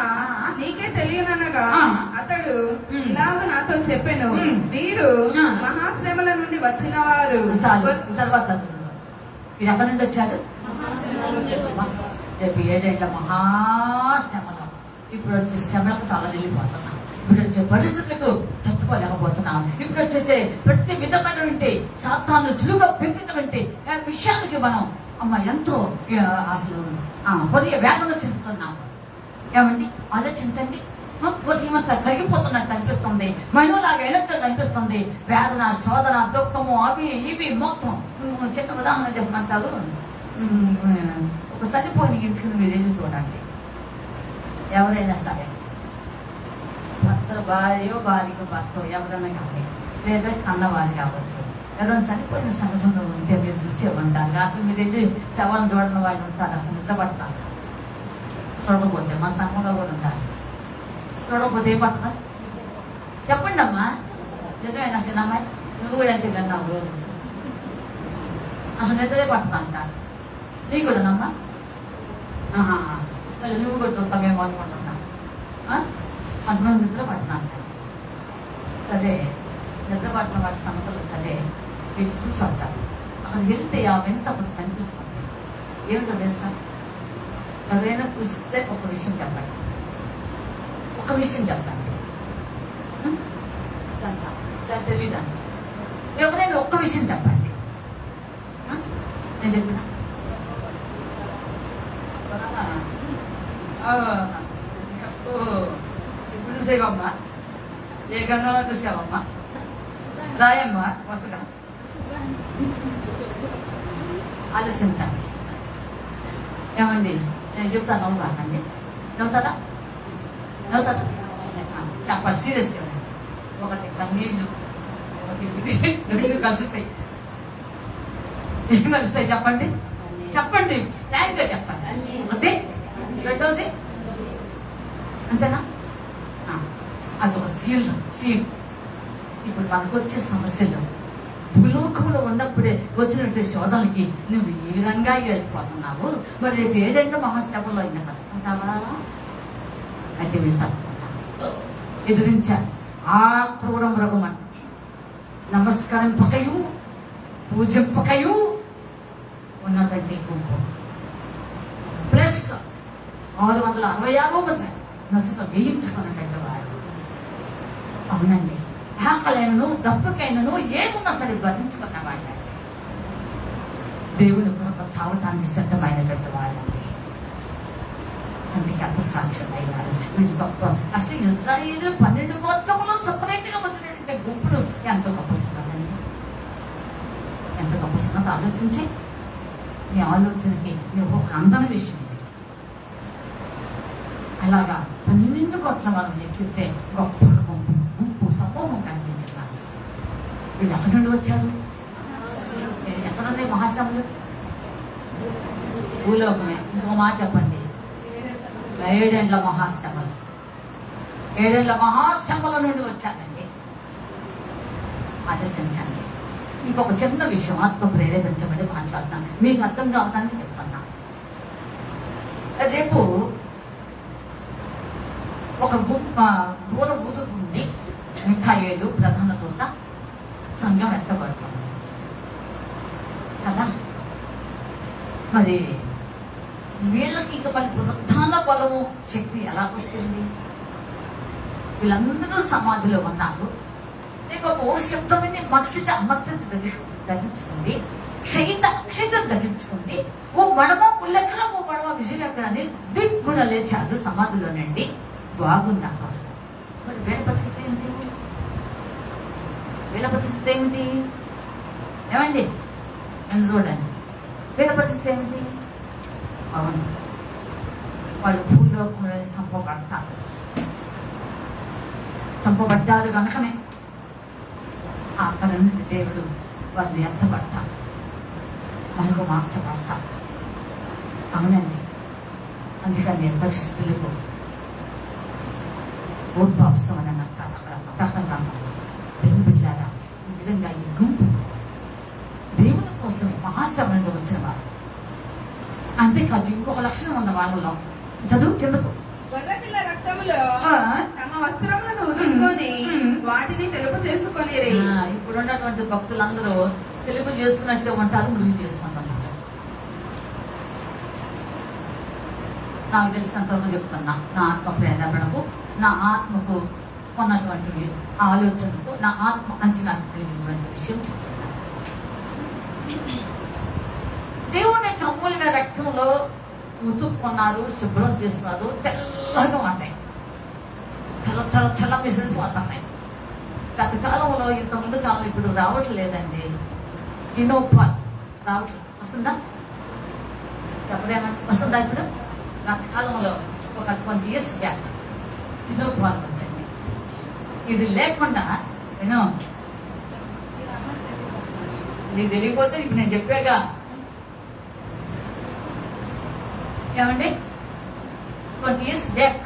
S2: నీకే తెలియననగా అతడు ఇలాగ నాతో చెప్పాను, మీరు మహాశ్రమల నుండి వచ్చిన వారు.
S1: తర్వాత ఇది ఎక్కడి నుండి వచ్చారు? రేపు 7 ఏళ్ల మహాశ్రమలు. ఇప్పుడు వచ్చే శ్రమలకు తలదిల్లిపోతున్నాం. ఇప్పుడు వచ్చే పరిస్థితులకు తట్టుకోలేకపోతున్నాం. ఇప్పుడు వచ్చేస్తే ప్రతి విధమైనటువంటి సాతాను సులువుగా పెంకినటువంటి విషయాలకి మనం ఎంతో అసలు కొద్దిగా వేదన చెందుతున్నాము. ఏమండి ఆలోచించండి. ఏమంతా కరిగిపోతున్నట్టు అనిపిస్తుంది. మనులాగా అయినట్టు అనిపిస్తుంది. వేదన, శోధన, దుఃఖము, అవి ఇవి మొత్తం. చిన్న ఉదాహరణ చెప్పమంటారు. ఒక చనిపోయిన ఇంటికి మీరు వెళ్ళి చూడండి. ఎవరైనా సరే భర్త భార్యకు భర్త ఎవరైనా కానీ, లేదా కన్నవారు కావచ్చు, ఎవరైనా చనిపోయిన సంఘటనలో ఉంటే మీరు చూసే ఉంటారు. అసలు మీరు వెళ్ళి శవాలను చూడని వాళ్ళు ఉంటారు. అసలు నిద్రపడతారు. చూడకపోతే మన సంఘంలో కూడా ఉంటారు. చూడకపోతే ఏం పడుతుంది చెప్పండి అమ్మా. నిజమేనా చిన్నమ్మాయి? నువ్వు కూడా అంటే విన్నావు రోజు. అసలు నిద్రే పడుతుంది అంటారు. నీకు కూడానమ్మా? మళ్ళీ నువ్వు కూడా చూస్తామేమో అనుకుంటున్నా. అంతమంది నిద్ర పడుతున్నాను. సరే, నిద్ర పట్టిన వాటి సంగతులు సరే వెళ్ళి చూసొంటారు. అక్కడికి వెళ్తే ఆ వింత ఒకటి కనిపిస్తుంది. ఏమిటో వేస్తాను. ఎవరైనా చూస్తే ఒక విషయం చెప్పండి. ఒక విషయం చెప్పండి. తెలీదండి. ఎవరైనా ఒక్క విషయం చెప్పండి. నేను చెప్పిన ఇప్పుడు చూసేవమ్మా. ఏ గంగలో చూసావమ్మా? రాయమ్మా కొత్తగా ఆలోచించండి. ఏమండి నేను చెప్తాను. నవ్వు కాకండి. నవ్వుతారా? నవ్వుతారా? చెప్పాలి సీరియస్గా. ఒకటి కన్నీళ్ళు, ఒకటి 2 కలుస్తాయి. ఏం కలుస్తాయి చెప్పండి? చెప్పండి, ఫ్రాంక్గా చెప్పండి. ఒకటి, రెండోది అంతేనా? అదొక సీల్. ఇప్పుడు మనకు వచ్చే సమస్యలు భూలోకంలో ఉన్నప్పుడే వచ్చినట్టు శోధనలకి నువ్వు ఏ విధంగా వెళ్ళిపోతున్నావు. మరి రేపు 7 మహాశ్రమంలో ఇంకా తట్టుకుంటావా? అయితే వీళ్ళు తట్టుకుంటాను. ఎదిరించారు ఆ క్రూర మృగమని. నమస్కరింపకయు పూజింపకయు ఉన్నటువంటి గుంపు ప్లస్ 666 మంది నచ్చుతో వేయించుకున్నటువంటి వారు. అవునండి, ఆకలైనను దప్పుకైనను ఏమున్నా సరే భరించుకున్న వాళ్ళ దేవుని కొరకు చావటానికి సిద్ధమైనటువంటి వాళ్ళండి. అందుకే అంత సాక్ష్యం అయ్యారు. వీళ్ళు గొప్ప. అసలు ఇజ్రాయేలు 12 గోత్రములో సపరేట్ గా వచ్చినటువంటి గుంపులు ఎంత గొప్ప సంగతండి. ఎంత గొప్ప సంగతి ఆలోచించి నీ ఆలోచనకి నువ్వు ఒక అందన విషయం. అలాగా 12 గోత్ర వాళ్ళు లెక్కిస్తే గొప్ప గుంపు సమూహం కనిపించారు. వీళ్ళు ఎక్కడి నుండి వచ్చారు? ఎక్కడున్నాయి మహాశ్రమలు? భూలోకమే. ఇంకో మాట చెప్పండి. 7 ఏళ్ల మహాశ్రమలు. 7 ఏళ్ల మహాశ్రమల నుండి వచ్చారండి. ఆలోచించండి. ఇంకొక చిన్న విషయం ఆత్మ ప్రేరేపించబడి మాట్లాడుతున్నాను. మీకు అర్థం కావడానికి చెప్తున్నా. రేపు ఒక దూరం ఊదుతుంది. మిఖాయేలు ప్రధాన దూత సంఘం ఎత్తబడుతుంది కదా. మరి వీళ్ళకి ఇక మళ్ళీ పునరుత్థాన బలము శక్తి ఎలా వచ్చింది? వీళ్ళందరూ సమాధిలో ఉన్నారు. రేపు పౌరుషబ్దమని మక్షిత అమర్తని ధరించుకుంది, క్షయిత అక్షిత ధరించుకుంది. ఓ మడమ ముల్లెక్కడ, ఓ మడమ విజయక్కడ అని దిగ్గుణ లేచారు సమాధిలోనండి. బాగుందాక మరి వీళ్ళ పరిస్థితి ఏంటి? వీళ్ళ పరిస్థితి ఏమిటి? ఏమండి నన్ను చూడండి, వీళ్ళ పరిస్థితి ఏమిటి? అవును, వాళ్ళు భూలోకంలో చంపబడ్డారు కనుకనే అక్కడ నుండి దేవుడు వారిని ఎత్తబడతారు, మనకు మార్చబడతారు. అవునండి, అందుకని పరిస్థితులకు ఓర్పావసం అని అంటారు. అక్కడ ప్రకటన దేవుని బిడ్డలారా, ఈ విధంగా ఈ గుంపు దేవుని కోసమే మహాశ్రమంలో వచ్చిన వారు. అంతేకాదు ఇంకొక లక్షణం ఉన్న వాళ్ళలో చదువు కిందకు
S2: గొర్రెపిల్ల రక్తములో తమ వస్త్రములను ఉదుర్కొని వాటిని తెలుపు చేసుకొని.
S1: ఇప్పుడు ఉన్నటువంటి భక్తులందరూ తెలుపు చేసుకున్నట్టే ఉంటారు, మృతి చేసుకుంటున్నారు. నాకు తెలిసినంతవరకు చెప్తున్నా, నా ఆత్మ ప్రేరణకు, నా ఆత్మకు ఉన్నటువంటి ఆలోచనతో, నా ఆత్మ అంచనా కలిగినటువంటి విషయం చెప్తున్నా. దేవుని యొక్క అమూల్యమైన రక్తంలో ఉతుక్కున్నారు, శుభ్రం చేస్తున్నారు, తెల్లగా ఉన్నాయి, చల్ల మిసిలిపోతున్నాయి. గత కాలంలో ఇంత ముందు కాలం ఇప్పుడు రావట్లేదండి. టినోపాల్ రావట్లేదు, వస్తుందా? చెప్పలేమంటే వస్తుందా? ఇప్పుడు గత కాలంలో ఒక 20 years బ్యాక్ టినోపాల్ వచ్చింది. ఇది లేకుండా నేను నీకు తెలియకపోతే ఇప్పుడు నేను చెప్పాగా. ఏమండి 20 years బ్యాక్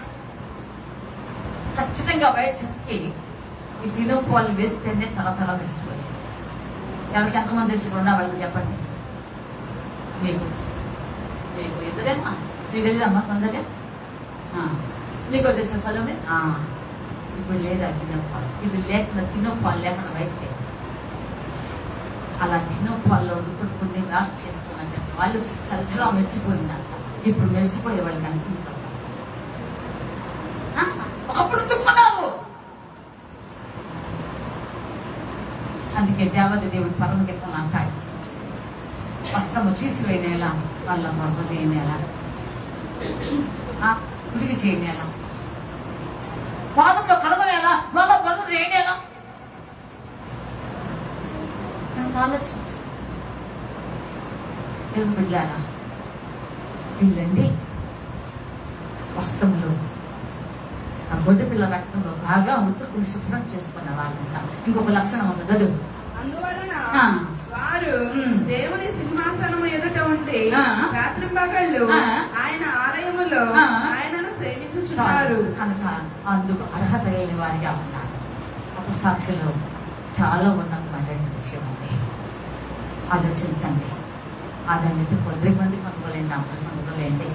S1: ఖచ్చితంగా బయటకి ఈ తినుపాలు వేస్తేనే తల వేసిపోయాయి. ఎవరికి ఎంతమంది తెలిసి ఉన్నా వాళ్ళకి చెప్పండి. మీకు ఎదురేనా? నీకు తెలియదమ్మా సౌందర్య? నీకు తెలిసే స్థలమే. ఇప్పుడు లేదా తినోపాలు? ఇది లేకుండా తినోపాలు లేకుండా బయట లేదు. అలా తినోపాల్లో రుతుక్కుని వాష్ చేసుకున్నట్టు వాళ్ళు చల్లచలా మెరిచిపోయిందంట. ఇప్పుడు మెరిచిపోయే వాళ్ళు కనిపిస్తారు. ఒకప్పుడు తుక్కున్నారు. అందుకే దేవది దేవుడు పరమగీతంలో అంటాడు, వస్త్రము తీసివేయనేలా, వాళ్ళ మరణ చేయనేలా, ఉతికి చేయనేలా, పాదంలో కలగనేలా, వాళ్ళ మరణ చేయనేలా. ఆలోచించు బిడ్డారా, వీళ్ళండి వస్త్రంలో ఆ గొడ్డు పిల్ల రక్తంలో బాగా ఉతుక్కుని శుభ్రం చేసుకున్న వాళ్ళంట. ఇంకొక లక్షణం ఉంది, చదువు.
S2: అందువలన వారు దేవుని సింహాసనము ఎదుట ఉండి రాత్రింపగళ్ళు ఆయన ఆలయములో ఆయనను సేవించుచున్నారు
S1: కనుక అందుకు అర్హత లేని వారిగా ఉన్నారు. ఒక సాక్షిలో చాలా ఉన్నతమైనటువంటి విషయం అండి. ఆలోచించండి. అదన్నిటి 10 మంది కొనుగోలేండి, అందరు కొనుగోలేండి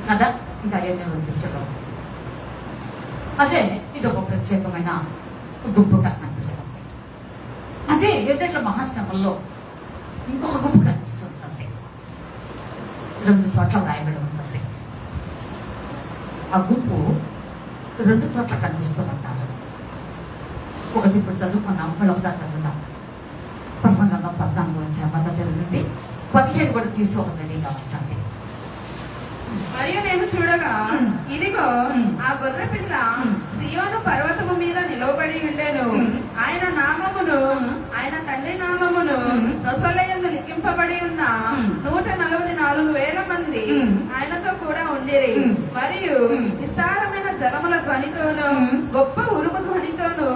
S1: కదా. ఇంకా అవన్నీ గుర్తించడం అదే ఇది ఒక ప్రత్యేకమైన గుంపుగా కనిపిస్తుంది. అదే ఏదైనా మహాశ్రమంలో ఇంకొక గుంపు కనిపిస్తుంటుంది. 2 చోట్ల రాయబడి ఉంటుంది. ఆ గుంపు 2 చోట్ల కనిపిస్తూ ఉంటారు. ఒకటి ఇప్పుడు చదువుకున్నాం, మళ్ళీ ఒకసారి చదువుతాం. ప్రసంగంలో 14 మొదటి నుండి 15 కూడా తీసుకోవడం రెడీగా వచ్చండి.
S2: మరియు నేను చూడగా ఇదిగో ఆ గొర్రె పిల్ల సియోను పర్వతము మీద నిలవబడి ఉండేను. ఆయన నామమును, ఆయన తండ్రి నామమును నొసలయందు లిఖింపబడి ఉన్న 144,000 మంది ఆయనతో కూడా ఉండిరి. మరియు విస్తారమైన జలముల ధ్వనితోను గొప్ప ఉరుము ధ్వనితోను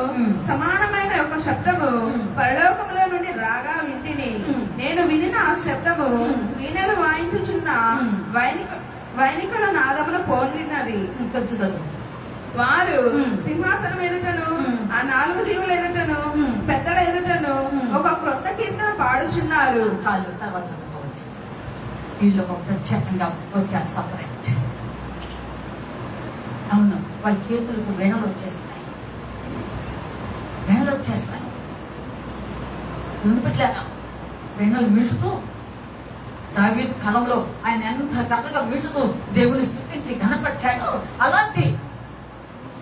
S2: సమానమైన ఒక శబ్దము పరలోకములో నుండి రాగా వింటిని. నేను వినిన ఆ శబ్దము వీణలు వాయించుచున్న వైనికుల నాదముల పోలినది. వారు సింహాసనం ఎదుటను, ఆ 4 జీవుల ఎదుటను, పెద్దల ఎదుటను ఒక క్రొత్త కీర్తన పాడుచున్నారు.
S1: చాలు, తర్వాత చదువుకోవచ్చు. వీళ్ళు ఒక ప్రత్యేకంగా వచ్చారు, సపరేట్. అవును, వాళ్ళ చేతులకు వీణలు వచ్చేస్తున్నాయి. వచ్చేస్తాయి. పెట్టారా వెన్నలు మీటుతూ దావీదు కాలంలో ఆయన ఎంత చక్కగా మీటుతూ దేవుని స్తుతించి ఘనపరిచాడు. అలాంటి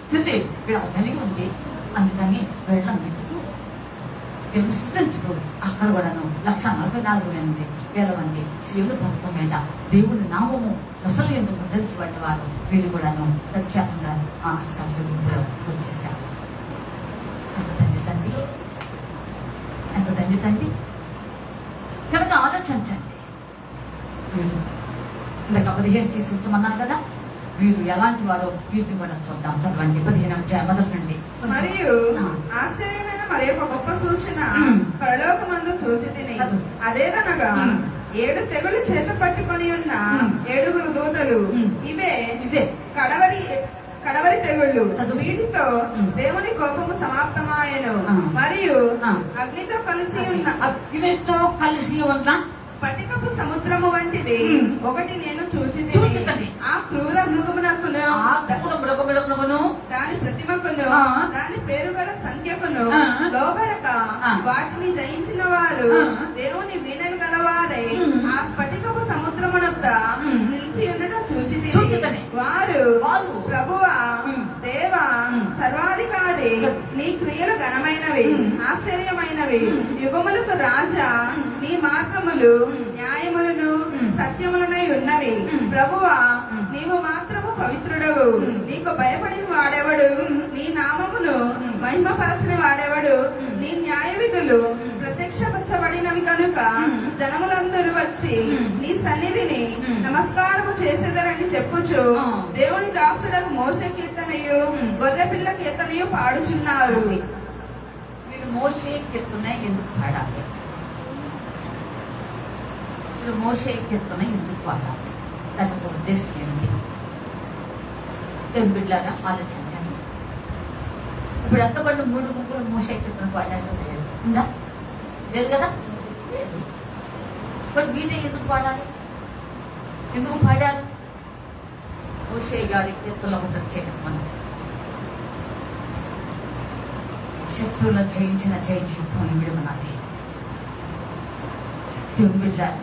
S1: స్థితి వీళ్ళ కలిగి ఉంది. అందుకని వీళ్ళని మీటుతూ దేవుని స్థుతించుతూ అక్కడ కూడాను 144,000 మంది శివుడు పథకం మీద దేవుని నామము అసలు ఎందుకు ముద్రించబడిన వారు వీళ్ళు కూడాను ప్రత్యేకంగా ఆ సంస్థలో వచ్చేసారు. ఎంత తండ్రి కనుక ఆలోచించండి. వీరు ఇందాక 15 తీసుకుంటామన్నారు కదా, వీరు ఎలాంటి వారో వీరిని కూడా చూద్దాం. చదవండి 15 మొదటి నుండి.
S2: మరియు ఆశ్చర్యమైన మరి ఒక గొప్ప సూచన పరలోకమందు చూచితిని. అదేదనగా 7 తెగులు చేత పట్టుకొని ఉన్న 7 దూతలు. ఇదే కడవరి తెగుళ్ళు. వీటితో దేవుని కోపము సమాప్తమాయను. మరియు అగ్నితో కలిసి ఉన్న స్ఫటికపు సముద్రము వంటిది ఒకటి నేను చూచితిని. ఆ క్రూర మృగమునకును దాని ప్రతిమకును దాని పేరు గల సంఖ్యకును లోబడక వాటిని జయించిన వారు దేవుని వీణలు గలవారై ఆ స్ఫటికపు సముద్రమునొద్ద నిలిచి ఉండటం చూచితిని. వారు ప్రభువా దేవా సర్వాధికారి, నీ క్రియలు ఘనమైనవి ఆశ్చర్యమైనవి. యుగములకు రాజా, నీ మార్గములు న్యాయములను సత్యములనై ఉన్నవి. ప్రభువా నీవు మాత్రము పవిత్రుడవు. నీకు భయపడిన వాడెవడు? నీ నామమును మహిమపరచని వాడెవడు? నీ న్యాయ విధులు ప్రత్యక్షపరచబడినవి కనుక జనములందరూ వచ్చి నీ సన్నిధిని నమస్కారము చేసేదరని చెప్పుచు దేవుని దాసుడకు మోషే కీర్తనయు గొర్రెపిల్ల కీర్తనయు పాడుచున్నారు.
S1: మోషే కీర్తన ఎందుకు పాడాలి? మోషే కీర్తన ఎందుకు పాడాలి? దానికి ఉద్దేశం ఏమిటి? దేవుని బిడ్డలారా ఆలోచించండి. ఇప్పుడు ఎంతమంది 3 గుంపులు మోషే కీర్తన పాడారు? లేదు. ఉందా? లేదు కదా? లేదు. మరి మీరే ఎందుకు పాడాలి? ఎందుకు పాడారు? మోషే గారి కీర్తనలో ఉంటుంది చేయడం శత్రువులను జయించిన జయ జీవితం ఇమిడమనాలి. దేవుని బిడ్డలారా,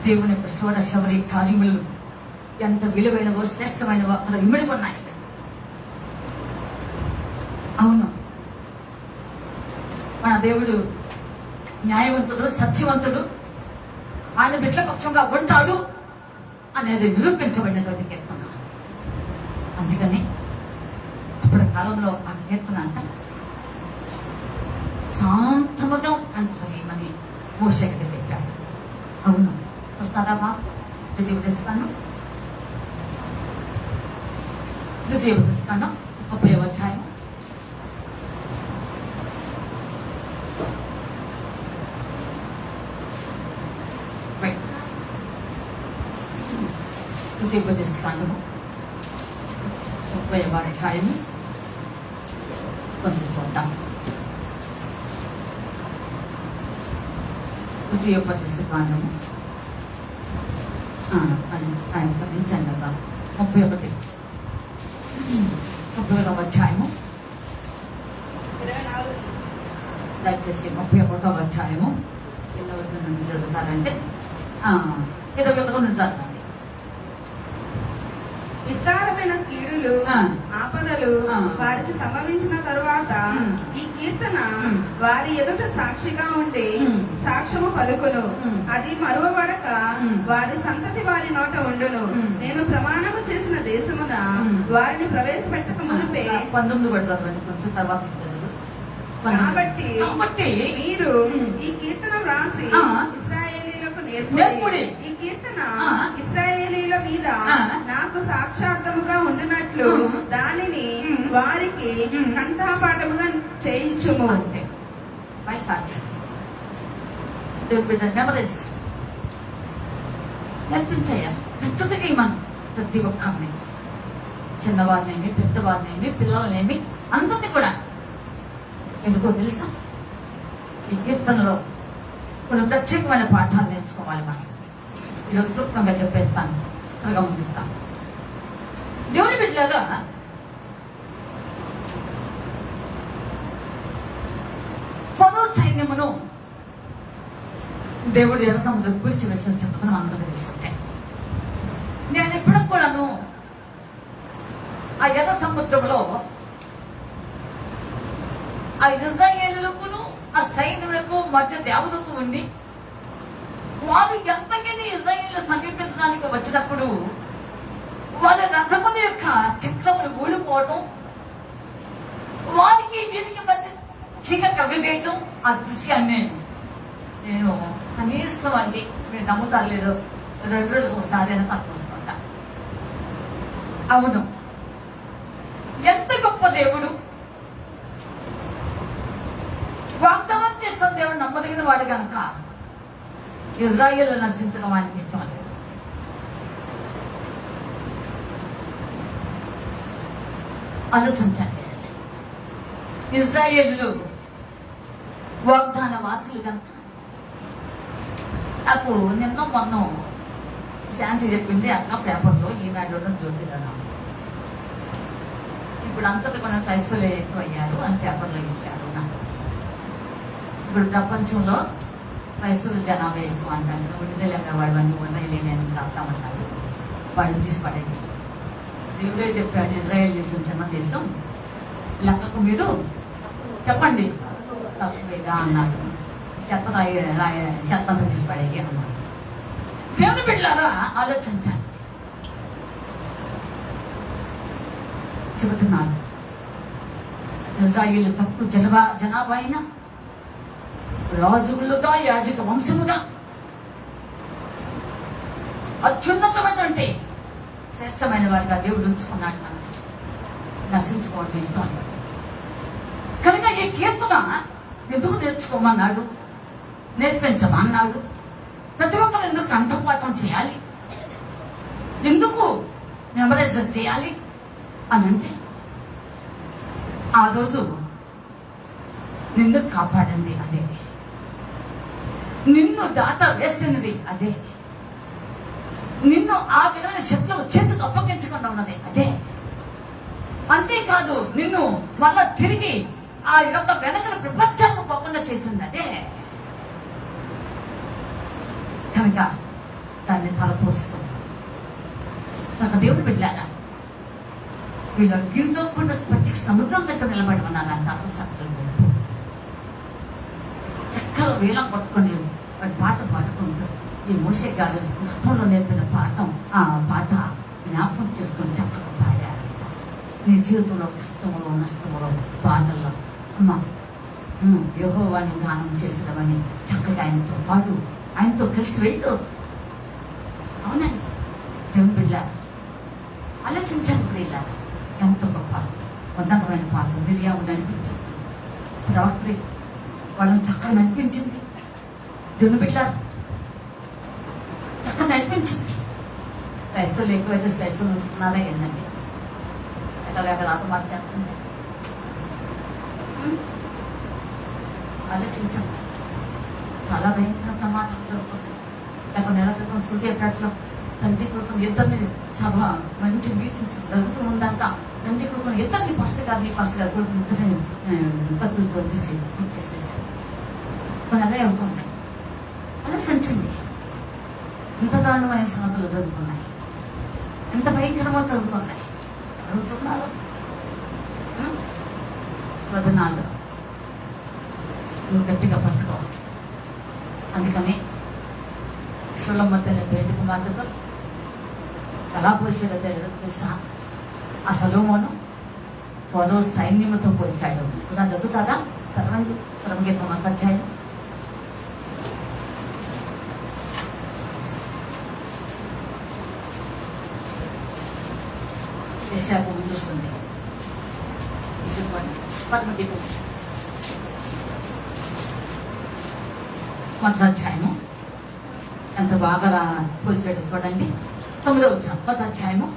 S1: దేవుని యొక్క సోడ శబరి కార్యములు ఎంత విలువైనవో శ్రేష్టమైనవో అలా ఇమిడి ఉన్నాయి. అవును, మన దేవుడు న్యాయవంతుడు, సత్యవంతుడు, ఆయన బిడ్డల పక్షంగా ఉంటాడు అనేది నిరూపించబడినటువంటి కీర్తన. అందుకని అప్పటి కాలంలో ఆ కీర్తన అంట శాంతముగా అంతమని మోషేకి చెప్పాడు. అవును, చూస్తారా మా ద్వితీయోపదేశకాండం 30వ అధ్యాయం. ద్వితీయోపదేశకాండము 30వ అధ్యాయము కొంచెం చూద్దాం. ద్వితీయోపదేశకాండము గమనించండి అబ్బా. 31వ అధ్యాయము, దయచేసి 31వ అధ్యాయము 8వ నుండి చదువుతారంటే 21 నుండి చదవండి.
S2: విస్తారమైన కీడులు ఆపదలు వారికి సంభవించిన తరువాత ఈ కీర్తన వారి ఎదుట సాక్షిగా ఉండి సాక్ష్యము పలుకును. అది మరువబడక వారి సంతతి వారి నోట ఉండును. నేను ప్రమాణము చేసిన దేశమున వారిని ప్రవేశపెట్టక మునిపే 19 కూడా చదవండి, కొంచెం తర్వాత కాబట్టి మీరు ఈ కీర్తన వ్రాసి ఇశ్రాయేలీయులకు నేర్పుడి. ఈ కీర్తన ఇశ్రాయేలీయుల మీద నాకు సాక్షార్థముగా ఉండినట్లు దానిని వారికి కంఠపాఠముగా చేయించుము.
S1: నేర్పించయ్యా, పెద్దది చేయమను. ప్రతి ఒక్కరిని, చిన్నవారినేమి పెద్దవారినేమి పిల్లలనేమి అందరినీ కూడా. ఎందుకో తెలుసా? ఈ కీర్తనలో కొన్ని ప్రత్యేకమైన పాఠాలు నేర్చుకోవాలి. మనం ఈరోజు క్లుప్తంగా చెప్పేస్తాను, త్వరగా ముగిస్తాను. దేవుని బిడ్డలారా, సైన్యమును దేవుడు ఎర్ర సముద్రం గురించి వేసిన చెప్పడం అందరూ తెలుసుంటే, నేను ఇప్పుడు కూడాను ఆ ఎర్ర సముద్రంలో ఆ ఇశ్రాయేలులకును ఆ సైన్యులకు మధ్య దేవదూత ఉంది. వారు ఎంతకని ఇశ్రాయేలు సమీపించడానికి వచ్చినప్పుడు వారి రథముల యొక్క చక్రములు ఊడిపోవటం, వారికి వీరికి మధ్య చీక కలుగజేయటం, ఆ దృశ్యాన్ని నేను కనీసం అండి మీరు నమ్ముతారు లేదు 2 రోజులు ఒకసారి అయినా తక్కువ వస్తుంటా. అవును, ఎంత గొప్ప దేవుడు! వాగ్దానం చేస్తున్న దేవుడు నమ్మదగిన వాడు కనుక ఇశ్రాయేలు నశించడం ఆయనకి ఇష్టం లేదు. ఆలోచించండి, ఇశ్రాయేలు వాగ్దాన వాసులు కనుక. నాకు నిన్న మొన్న శాంతి చెప్పింది అక్క పేపర్లో, ఈనాడులో, జ్యోతిలోనూ. ఇప్పుడు అంతటి మన క్రైస్తవులు ఎక్కువ అయ్యారు అని పేపర్లో ఇచ్చారు నాకు. ఇప్పుడు ప్రపంచంలో క్రైస్తవుల జనాభా ఎక్కువ అంటారు. విడుదల వాడు అన్ని ఉన్నాయి అని రాస్తామన్నారు. వాడిని తీసి పడేది. దేవుడే చెప్పాడు, ఇజ్రాయెల్ దేశం చిన్న దేశం, లెక్కకు మీరు చెప్పండి తక్కువేగా అన్నాడు. చెత్త చెత్తంతా తీసి పడేది అన్నాడు. దేవుని బిడ్డలారా ఆలోచించండి. చెబుతున్నాను, ఇశ్రాయేలు తక్కువ జనాభా అయినా రాజులుగా యాజక వంశముగా అత్యున్నతమైనటువంటి శ్రేష్టమైన వారిగా దేవుడు ఉంచుకున్నాడు. మనం నశించుకోవడం ఇష్టం లేదు కనుక ఈ కీర్తన ఎందుకు నేర్చుకోమన్నాడు, నేర్పించమన్నాడు. ప్రతి ఒక్కరు ఎందుకు కంఠపాఠం చేయాలి, ఎందుకు మెమరైజ్ చేయాలి అని అంటే, ఆ రోజు నిన్ను కాపాడింది అదే, నిన్ను దాట వేసినది అదే, నిన్ను ఆ విధమైన శత్రువు చేతికి అప్పగించకుండా ఉన్నది అదే. అంతేకాదు నిన్ను మళ్ళా తిరిగి ఆ యొక్క వెనకను ప్రపంచాన్ని పోకుండా చేసింది అదే. కనుక దాన్ని తలపోసుకో. నాకు దేవుడు బిడ్డలారా, వీళ్ళు గిరిదోకుండా స్పటిక సముద్రం దగ్గర నిలబడి ఉన్నానంట. చక్కగా వేలం పట్టుకొని వాడి పాట పాడుకుంటూ ఈ మోషే గారు గతంలో నేర్పిన పాఠం, ఆ పాట జ్ఞాపకం చేసుకొని చక్కగా పాడారు. నీ జీవితంలో కష్టములో, నష్టములో, బాధల్లో అమ్మా యెహోవాను గానం చేసినవని చక్కగా ఆయనతో పాటు, ఆయనతో కలిసి వెళ్తూ. అవునండి దేవుని బిడ్డ ఆలోచించండి ప్రియులారా, ఎంత గొప్ప ఉన్నతమైన పాట. మిర్యాము నడిపించింది, ప్రవక్త్రి వాళ్ళని చక్కగా నడిపించింది. దేవుని బిడ్డ చక్కగా నడిపించింది. క్రైస్తవులు ఎక్కువైతే క్రైస్తవులు ఉంచుతున్నారా ఏంటండి? ఎక్కడ ఆత్మహత్య చేస్తుంది. ఆలోచించండి, చాలా భయంకర ప్రమాదాలు జరుగుతుంది. ఒక నెల క్రితం సూర్యాపేటలో తండ్రి కొడుకుని ఇద్దరిని సభ మంచి మీటింగ్స్ జరుగుతూ ఉందంట. తండ్రి కొడుకుని ఇద్దరిని ఫస్ట్ గారు కొడుకుని ఇద్దరిని కత్తులతో తీసి ఇచ్చేసేసారు. కొన్ని అదే అవుతున్నాయి. ఆలోచించండి, ఎంత దారుణమైన సమతలు జరుగుతున్నాయి, ఎంత భయంకరంగా జరుగుతున్నాయి. అడుగుతున్నారు వదనాలు నువ్వు గట్టిగా పట్టుకోవాలి. అందుకని షులమ్మ తల్లి పేటి కుమార్తెతో ఎలా పోల్చాడో తెలుసా? ఆ సొలొమోను ఫరో సైన్యముతో పోల్చాడు. ఒకసారి చదువుతారా? చదవండి, పరమగీతం 1వ అధ్యాయం. యెషయా చూస్తుంది పరమగీతం 1వ అధ్యాయము ఎంత బాగా పోల్చాడు చూడండి. 9వ వచనం 1వ అధ్యాయము.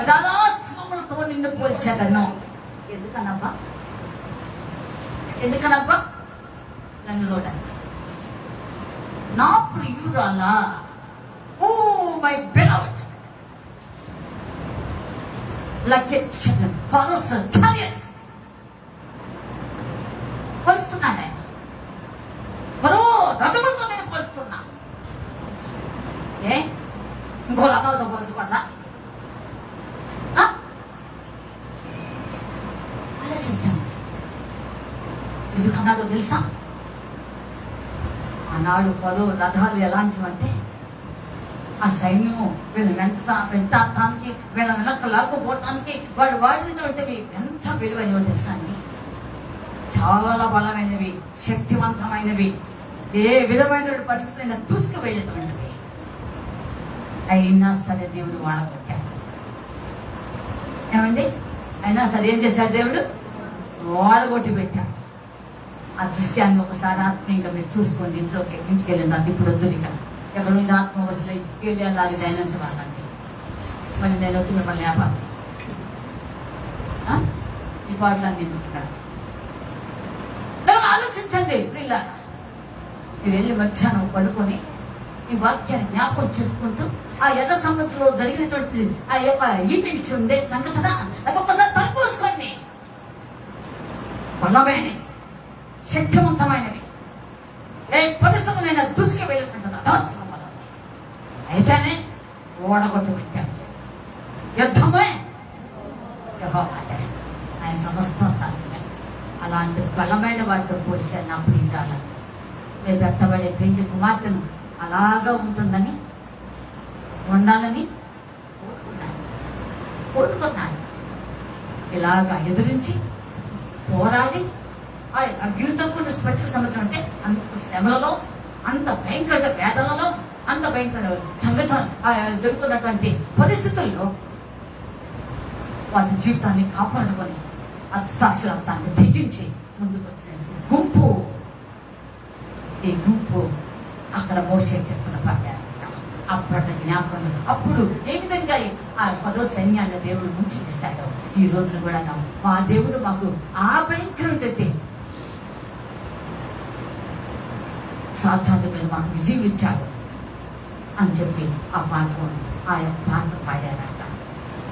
S1: రథోత్సవములతో నిన్ను పోల్చాదను. ఎందుకనబ్బా నన్ను చూడండి. నా ప్రియురాలా, ఓ మై బెలవ్డ్, ఫాలోస్ చారియట్స్ పలుస్తున్నాడు ఆయన. మరో రథములతో నేను పలుస్తున్నా. ఇంకో రథాలతో పలుచుకోవాలా? ఆలోచించండి. ఎందుకన్నాడో తెలుసా? ఆనాడు పలు రథాలు ఎలాంటివంటే ఆ సైన్యం వీళ్ళని వెంటాడటానికి వీళ్ళ వెనక లాక్కుపోవటానికి వాళ్ళు వాడినటువంటివి ఎంత విలువైనవో తెలుసా అండి? చాలా బలమైనవి, శక్తివంతమైనవి, ఏ విధమైన పరిస్థితులైనా దూసుకు వెళ్ళేటువంటివి. అయినా సరే దేవుడు వాడగొట్టాడు. ఏమండి? అయినా సరే ఏం చేశాడు దేవుడు? వాడగొట్టి పెట్టాడు. ఆ దృశ్యాన్ని ఒకసారి ఆత్మీయంగా మీరు చూసుకోండి. ఇంటికి వెళ్ళిన తర్వాత ఇప్పుడు వద్దు ఇక్కడ ఎక్కడ ఉంది ఆత్మ వసలు వెళ్ళి అలాగే దైనంచవాలండి. మళ్ళీ నేను వచ్చి మిమ్మల్ని లేపాలి. ఈ పాటలన్నీ ఎందుకు ఇక్కడ? ఆలోచించండి పిల్లల. మీరు వెళ్ళి మధ్యాహ్నం పడుకొని ఈ వాక్యాన్ని జ్ఞాపకం చేసుకుంటూ ఆ ఎర్ర సముద్రంలో జరిగినటువంటి ఆ యొక్క ఈమెయిల్స్ ఉండే సంఘటన అదొక్కసారి తలపోసుకోండి. బలమైనవి, శక్తివంతమైనవి, ఏ పరిస్థితులైనా దూసుకు వెళ్ళుకుంటున్నా అయితేనే ఓడగొట్టు పెట్టాడు. యుద్ధమే యెహోవాదే, ఆయన సమస్తం సాధ్యమే. అలాంటి బలమైన వాటితో పోల్చారు నా ప్రియురాల. రేపు ఎత్తబడే పెళ్లి కుమార్తెను అలాగా ఉంటుందని ఉండాలని కోరుకున్నాడు. ఇలాగా ఎదిరించి పోరాడి ఆ అగ్నితో కూడిన స్పర్శ సముద్రం అంటే అంత శ్రమలలో, అంత భయంకర వేదనలో, అంత భయంకర సంఘటన జరుగుతున్నటువంటి పరిస్థితుల్లో వారి జీవితాన్ని కాపాడుకొని అసాక్షరత్వాన్ని త్యజించి ముందుకు వచ్చిన గుంపు, ఈ గుంపు అక్కడ మోషే తెక్కున పడ్డారు. అప్పటి జ్ఞాపకం. అప్పుడు ఏ విధంగా ఆ పదో సైన్యాన్ని దేవుడు ముంచి ఇస్తాడో ఈ రోజు కూడా మా దేవుడు మాకు ఆ భయంకరుడి సాధారణ మీద మాకు విజయం ఇచ్చాడు అని చెప్పి ఆ పాట ఆ యొక్క పాట పాడారట.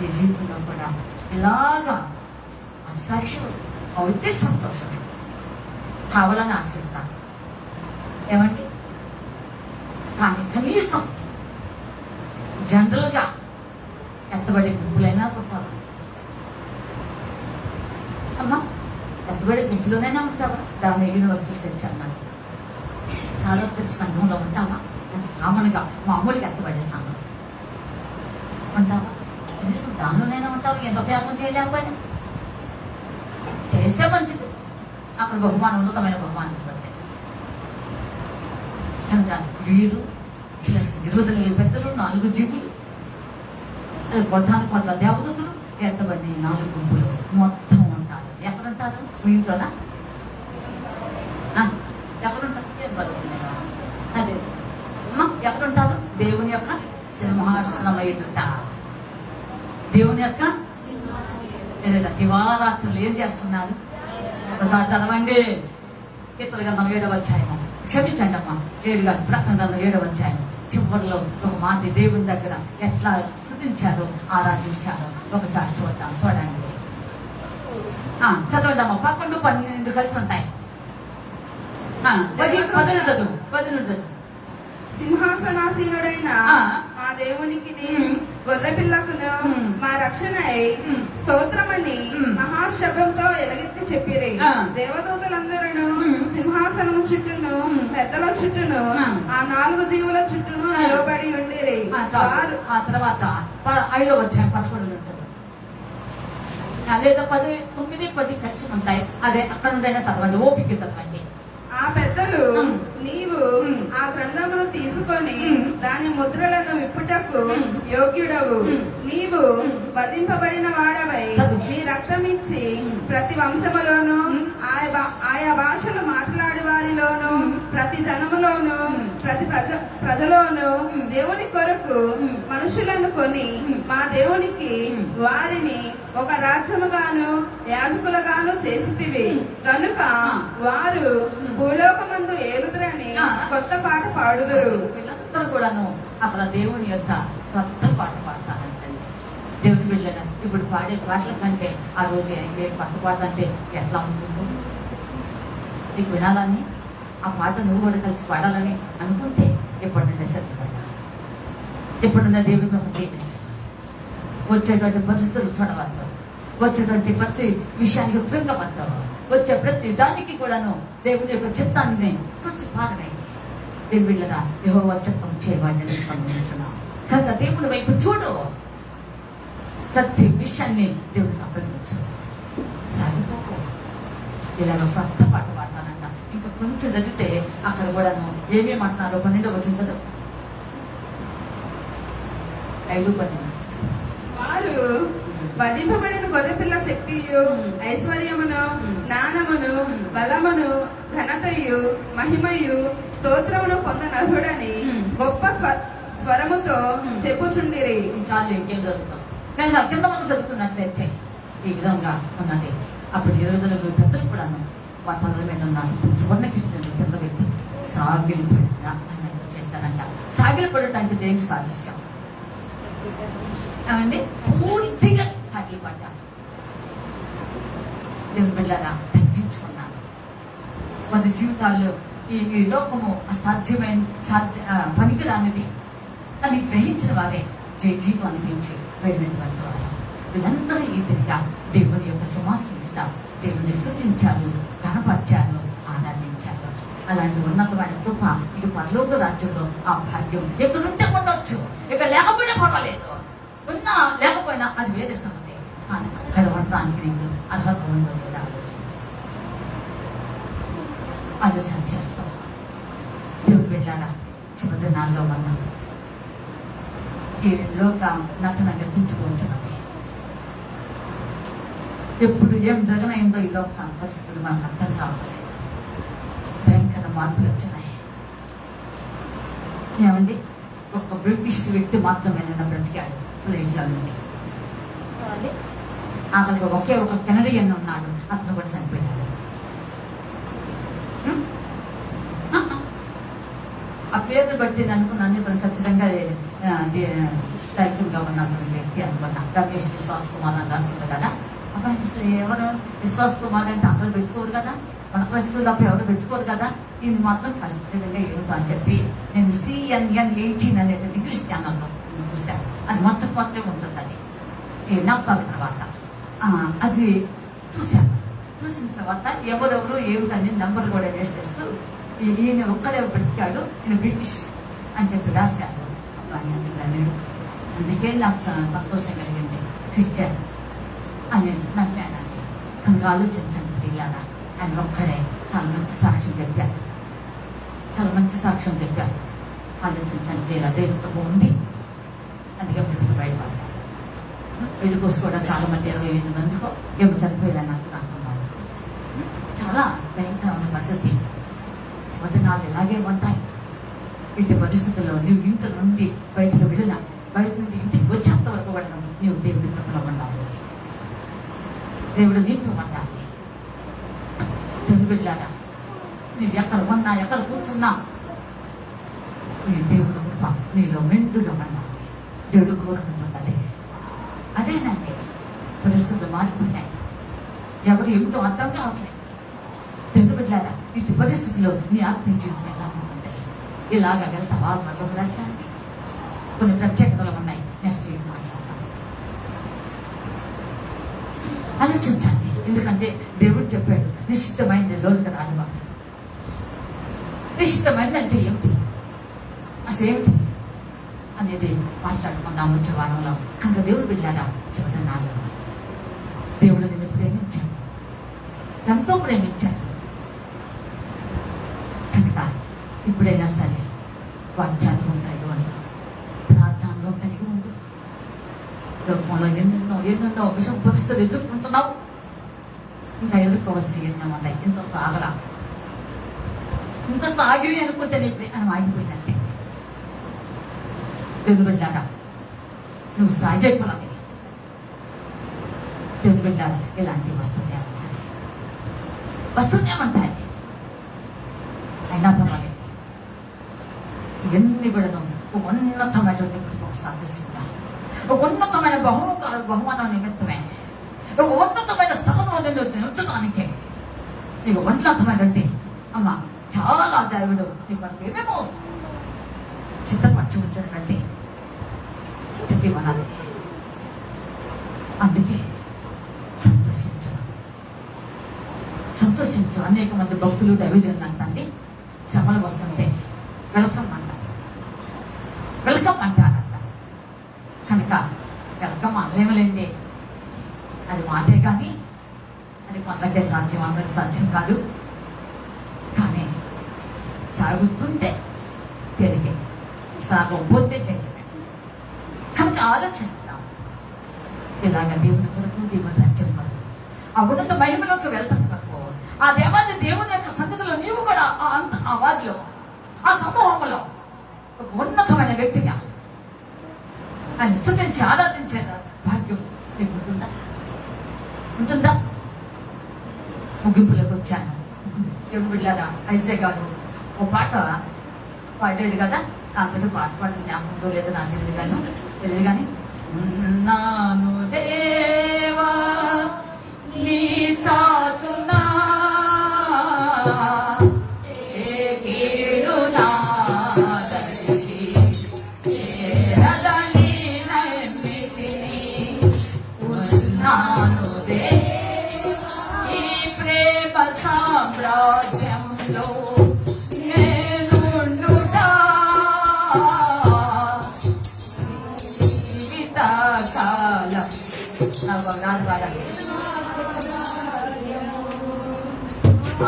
S1: ఈ జీవితంలో కూడా ఇలాగా సాక్ష్యం అవుతే సంతోషమే, కావాలని ఆశిస్తాను. ఏమండి? కానీ కనీసం జనరల్గా ఎత్తబడే గుంపులైనా పుట్టావా అమ్మా? ఎత్తబడే గుంపులోనైనా ఉంటావా? దాని యూనివర్సిటీ తెచ్చాను. సార్వత్రిక సంఘంలో ఉంటావా? అది కామన్గా మామూలుగా ఎత్తబడేస్తాను ఉంటావా? కనీసం దానిలోనైనా ఉంటావా? ఎంత త్యాగం చేయలేకపోయినా చేస్తే మంచిది. అక్కడ బహుమానం, ఉన్నతమైన బహుమానం ఉంటుంది కనుక వీరు 20 పెద్దలు, 4 జీవులు, కొట్టానికి కొట్ల దేవదూతులు, ఎత్తబడి 4 గుంపులు మొత్తం ఉంటారు. ఎక్కడుంటారు? మీ ఇంట్లోనా? ఎక్కడుంటారు? అదే అమ్మా, ఎక్కడుంటారు? దేవుని యొక్క సింహాసనం ఎదుట. దేవుని యొక్క దివారాత్రులు ఏం చేస్తున్నారు? ఒకసారి చదవండి. కీర్తన గ్రంథం 7వ అధ్యాయము. క్షమించండి అమ్మా, 7 కాదు, ప్రకటన గ్రంథం 7వ అధ్యాయం చివరిలో ఒక మాట దేవుని దగ్గర ఎట్లా స్తుతించారో, ఆరాధించారో ఒకసారి చూద్దాం. చూడండి, చదవండి అమ్మా. 11, 12 కలిసి ఉంటాయి. 10 చదువు.
S2: సింహాసనాసీనుడైన మా దేవునికి గొర్రె పిల్లకును మా రక్షణై స్తోత్రమని మహాశబ్దంతో ఎలుగెత్తి చెప్పిరి. దేవదూతలందరూ సింహాసనము చుట్టూను పెద్దల చుట్టూను ఆ 4 జీవుల చుట్టూను నిలబడి ఉండిరి.
S1: ఆ తర్వాత 5వ అధ్యాయం 11 లేదా 9, 10 కలిసి ఉంటాయి. అదే అక్కడ ఉండైనా చదవండి, ఓపిక చదవండి.
S2: ఆ పెద్దలు, నీవు ఆ గ్రంథమును తీసుకొని దాని ముద్రలను విప్పుటకు యోగ్యుడవు. నీవు వధింపబడిన వాడవై నీ రక్తమిచ్చి ప్రతి వంశములోను ఆయా భాషలు మాట్లాడే వారిలోను ప్రతి జనములోను ప్రతి ప్రజలోను దేవుని కొరకు మనుషులను కొని మా దేవునికి వారిని ఒక రాజ్యముగాను యాజకులుగాను చేసితివి. కనుక వారు భూలోకమందు ఏలుదురని కొత్త పాట పాడుదురు.
S1: వీళ్ళందరూ కూడాను అక్కడ దేవుని యొక్క కొత్త పాట పాడతారంటే దేవుని బిడ్డల ఇప్పుడు పాడే పాటల కంటే ఆ రోజు ఏ కొత్త పాట అంటే ఎట్లా ఉంటుందో నీకు వినాలని, ఆ పాట నువ్వు కూడా కలిసి పాడాలని అనుకుంటే ఎప్పుడున్నా సిద్ధపడ్డా, ఎప్పుడున్న దేవుని ఒక జీవించు. వచ్చేటువంటి పరిస్థితులు చూడవద్దు, వచ్చేటువంటి ప్రతి విషయానికి కృంగవద్దు, వచ్చే ప్రతి దానికి కూడాను దేవుని యొక్క చిత్తాన్ని చూసి పాడమే. దేవుని బిడ్డల యెహోవా చిత్తం చేయబడినది గమనించున్నాం కనుక దేవుని వైపు చూడు, ప్రతి విషయాన్ని దేవునికి అప్పగించు. సరిపోకు. ఇలాగ కొత్త పాట పాడతానంట. ఇంకా కొంచెం చదివితే అక్కడ కూడాను ఏమేమంటున్నారో 12వ వచనం చదువు. 5:12.
S2: వారు వధింపబడిన గొర్రెపిల్ల శక్తియు ఐశ్వర్యమును జ్ఞానమును బలమును ఘనతయు మహిమయు స్తోత్రమును పొందనర్హుడని గొప్ప స్వరముతో చెప్పుచుండిరి.
S1: చాలు, ఇంకేం చదువుతాం. కానీ కింద మనం చదువుకున్నట్లయితే ఈ విధంగా ఉన్నది. అప్పుడు 20 పెద్దలు కూడాను వారి పనుల మీద ఉన్నారు. సువర్ణకృష్ణుడు కింద పెట్టి సాగిలిపడిన అన్నట్టు చేస్తారంట. సాగిలిపడటానికి దేనికి సాధించాం ఏమండి? పూర్తిగా సాగిలిపడ్డారు. దేవుని బిడ్డలారా తగ్గించుకున్నారు. వారి జీవితాల్లో ఈ లోకము అసాధ్యమైన పనికిరానిది అని గ్రహించిన వారే జీవితం అనిపించి వెళ్ళినటువంటి వారు. వీళ్ళందరూ ఈ తిరిగా దేవుని యొక్క సింహాసనం దేవుని స్తుతించారు, కనపరిచారు, ఆరాధించారు. అలాంటి ఉన్నతమైన కృప ఇక పరలోక రాజ్యంలో ఆ భాగ్యం ఎక్కడుంటే ఉండొచ్చు, ఇక్కడ లేకపోయినా పర్వాలేదు, ఉన్నా లేకపోయినా అది వేరే సంగతి. కానీ అక్కడ ఉండడానికి నీకు అర్హత ఉందో లేదా ఆలోచన చేస్తాం. దేవుడు బిడ్డలారా చివరి దినాల్లో మనం ఈ లోక నటన గతించుకోవచ్చున్నది. ఎప్పుడు ఏం జరగనైందో ఈ లోక పరిస్థితులు మనకు అర్థం కావట్లేదు. భయంకర మార్పులు వచ్చినాయి. ఏమండి? ఒక బ్రిటిష్ వ్యక్తి మాత్రమే నిన్న బ్రతికాడు ప్లేట్లో నుండి. అతనికి ఒకే ఒక కెనడియన్ ఉన్నాడు, అతను కూడా చనిపోయాడు. ఆ పేరు బట్టి అనుకున్నాను ఇతను ఖచ్చితంగా టైపుగా ఉన్నటువంటి వ్యక్తి అనుకున్నా. రమేష్ విశ్వాస్ కుమార్ అని రాస్తుంది కదా. అబ్బాయి అసలు ఎవరు విశ్వాస్ కుమార్ అంటే అందరూ పెట్టుకోరు కదా, మన పరిస్థితులు తప్ప ఎవరు పెట్టుకోరు కదా, ఇది మాత్రం ఖచ్చితంగా ఏమిటో అని చెప్పి నేను CNN 18 అనేది ఇంగ్లీష్ ఛానల్ చూశాను. అది మొత్తం ఉంటుంది. అది ఈ నవ్వుతాల తర్వాత అది చూశాను. చూసిన తర్వాత ఎవరెవరు ఏమిటని నెంబర్ కూడా వేసేస్తూ ఈయన ఒక్కడే బ్రతికాడు, ఈయన బ్రిటిష్ అని చెప్పి రాశారు. అబ్బాయి అందుకే నాకు సంతోషం కలిగింది. క్రిస్టియన్ అని నమ్మానండి. కనుక ఆలోచించండి పిల్లరా, ఆయన ఒక్కడే చాలా మంచి సాక్ష్యం చెప్పాడు, చాలా మంచి సాక్ష్యం చెప్పాడు. ఆలోచించండి ఇలా దేవుడు ఉంది, అందుకే బ్రతికి బయటపడ్డాడు. వీళ్ళ కోసం కూడా చాలా మంది 28 మందికో ఏమో చనిపోయేదని నాకు అంటున్నారు. చాలా భయంకరమైన పరిస్థితి. చివరి నాళ్ళు ఇలాగే ఉంటాయి. ఇటు పరిస్థితుల్లో నువ్వు ఇంత నుండి బయటకు వెళ్ళినా, బయట నుండి ఇంటికి వచ్చేంత వరకు వెళ్ళడం నీవు దేవుడి కృపలో ఉండాలి, దేవుడు నీతో ఉండాలి. దేవుడు వెళ్ళారా, నువ్వు ఎక్కడ ఉన్నా ఎక్కడ కూర్చున్నా నీ దేవుడు కృప నీలో మెండుగా ఉండాలి. దేవుడు కోరుకుంటున్నది అదేనండి. పరిస్థితులు మారిపోయినాయి, ఎవరు ఏమిటో అర్థం కావట్లేదు. దేవుడు బిడ్డలారా, ఇటు పరిస్థితుల్లో నీ ఆత్మీయ జీవితం ఎలా ఉంటుంది? ఇలాగ వెళ్తావా మరొక రాజ్యానికి? కొన్ని ప్రత్యేకతలు ఉన్నాయి, నెక్స్ట్ వీక్ మాట్లాడతాం. ఆలోచించండి. ఎందుకంటే దేవుడు చెప్పాడు నిశ్చితమైనది లోక రాజువా. నిశ్చితమైనది అంటే ఏమిటి, అసలు ఏమిటి అనేది మాట్లాడుకుందాం వచ్చే వారంలో. కనుక దేవుడు బిడ్డలారా చివరి నాలో దేవుడు నిన్ను ప్రేమించాడు, ఎంతో ప్రేమించాడు. కనుక ఇప్పుడైనా సరే వాక్యాలు కలిగి ఉండు, ప్రార్థనలో కలిగి ఉండు. లోకంలో ఎన్నెన్నో విషం పరిస్థితులు ఎదుర్కొంటున్నావు, ఇంకా ఎదుర్కోవలసిన ఎన్నో ఉన్నాయి. ఇంత ఆగలా, ఇంత ఆగిరి అనుకుంటే నీ ప్రయాణం ఆగిపోయిందంటే దేవుని బిడ్డలారా నువ్వు స్థాయి అయిపోవాలి. దేవుని బిడ్డలారా ఇలాంటివి వస్తూనే ఉంటాయి. అయినా పర్వాలేదు, ఇవన్నీ కూడా నువ్వు ఉన్నతమైనటువంటి సాధిస్తుందా. ఒక ఉన్నతమైన బహుమానం నిమిత్తమే, ఒక ఉన్నతమైన స్థలంలో నిన్ను ఉంచడానికే నీకు ఉన్నతమైనటువంటి అమ్మ చాలా దేవుడు నీ మనకి ఏమేమో సిద్ధపరచి ఉంచినటువంటి స్థితి మనది. అందుకే సంతోషించు, సంతోషించు. అనేక మంది భక్తులు దైవజనులు అంటండి శ్రమలు వస్తుంటే వెల్కమ్ అంటారు, వెల్కమ్ అంటారంట. కనుక వెల్కమ్ అనలేములేండి, అది మాటే కానీ అది కొందరికే సాధ్యం, అందరికి సాధ్యం కాదు. కానీ సాగుతుంటే తెలిగే, సాగకపోతే తెలియదు. కనుక ఆలోచించుదాం, ఇలాగ దేవుని కొరకు, దేవుని రాజ్యం కొరకు, ఆ ఉన్నత మహిమలోకి వెళ్తాం కొరకు, ఆ దేవాది దేవుని యొక్క సన్నిధిలో నీవు కూడా ఆ వారిలో, ఆ సమూహంలో ఒక ఉన్నతమైన వ్యక్తిగా ఆయన స్తుతించి ఆరాధించే భాగ్యం నీకు ఉంటుందా? ముగింపులోకి వచ్చాను. దేవుడు బిడ్డలారా, ఐసే గారు ఓ పాట పాడాడు కదా, అంతటి పాట పాడిన జ్ఞాపకంలో లేదో నాకు తెలియదు కానీ ఉన్నాను దేవా నీ చాటునా సామ్రాజ్యంలో నేనుండుటా జీవితకాలం నవగాలు వాడాలి.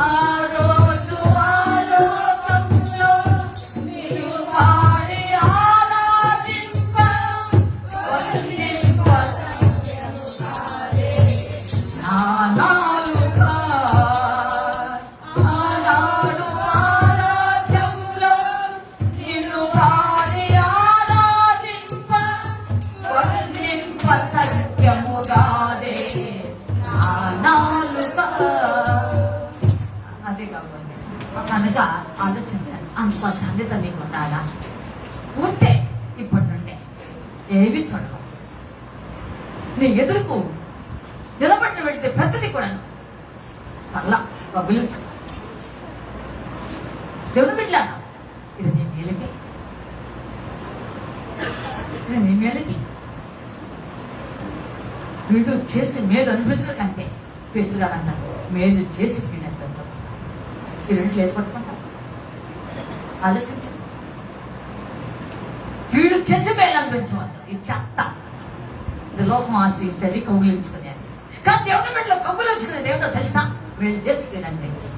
S1: ఆ రోజు ఆలోకంలో మీరు పాడి ఆరాధింప అదే కాబట్టి కనుక ఆలోచించండి. అంత ధన్యత మీకు ఉండాలా? ఉంటే ఇప్పటి నుండే ఏవి చూడవు, నీ ఎదురుకు నిలబడిన పెడితే ప్రతిదీ కూడా పర్లా పగులించు. దేవుని బిడ్డలారా, ఇది నీ మేలుకి, ఇది నీ మేలుకి. వీడు చేసి మేలు అనిపించకంటే పేర్చుగారు అంటారు, మేలు చేసి వీడు అనిపించు. ఈ రెండు లేదు పట్టుకుంటారు. ఆలోచించు, వీడు చేసి మేలు అనిపించవద్దు. ఇది చెత్త, ఇది లోకం ఆశ్రయించేది, కౌగిలించుకునేది. కానీ దేవుని బిడ్డలో కౌగిలించుకునేది ఏమిటో తెలుసా? మేలు చేసి వీడు అనిపించు.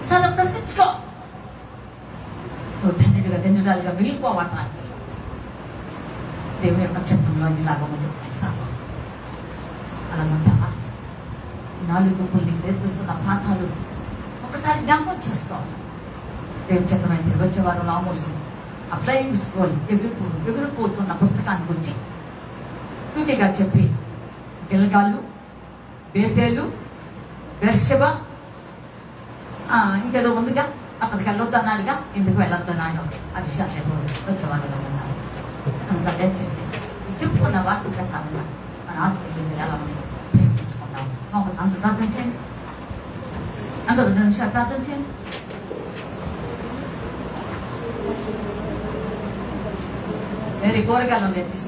S1: సరే ప్రశ్నించుకో, నువ్వు ధన్యురాలుగా మిగిలిపోవటానికి దేవుని యొక్క చిత్తంలో ఇలాగ ముందుకు సాగు. అలా ఉంటావా? 4 గుంపులు నీకు నేర్పిస్తున్న పాఠాలు ఒకసారి జ్ఞాపకం చేసుకోవాలి. దేవుని చిత్తమైన తిరిగి వచ్చే వారు ఆమోసు ఆ ఫ్లయింగ్ స్క్రోల్ ఎగురుపోతున్న పుస్తకాన్ని గురించి పూర్తిగా చెప్పి గిల్గాలు, బేతేలు, బెర్షెబ ఇంకేదో ఉందిగా, అక్కడికి వెళ్ళొద్దన్నాడుగా, ఎందుకు వెళ్ళొద్దన్నాడు, ఆ విషయాలు వచ్చేవాళ్ళు ఉన్నారు. కనుక దయచేసి ఈ చెప్పుకున్న వాటి ప్రకారంగా మన ఆత్మీయులు ఎలా ఉంది ప్రశ్నించుకుంటాం. అందరూ ప్రార్థన చేయండి, అందరూ 2 నిమిషాలు ప్రార్థన చేయండి. వేరే కూరగాయలు నేర్పిస్తే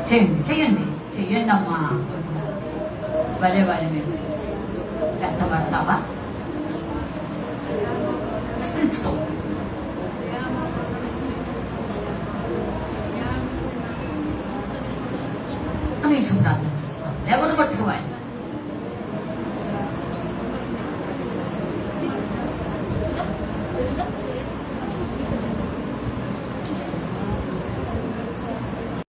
S1: చేయండి చేయండి చెయ్యండి అమ్మా. భలే వాళ్ళ మీద ఎత్తబడతావా? ప్రశ్నించుకో. కనీసం ప్రార్థన చేస్తాం. ఎవరు పట్టుకోవాలి?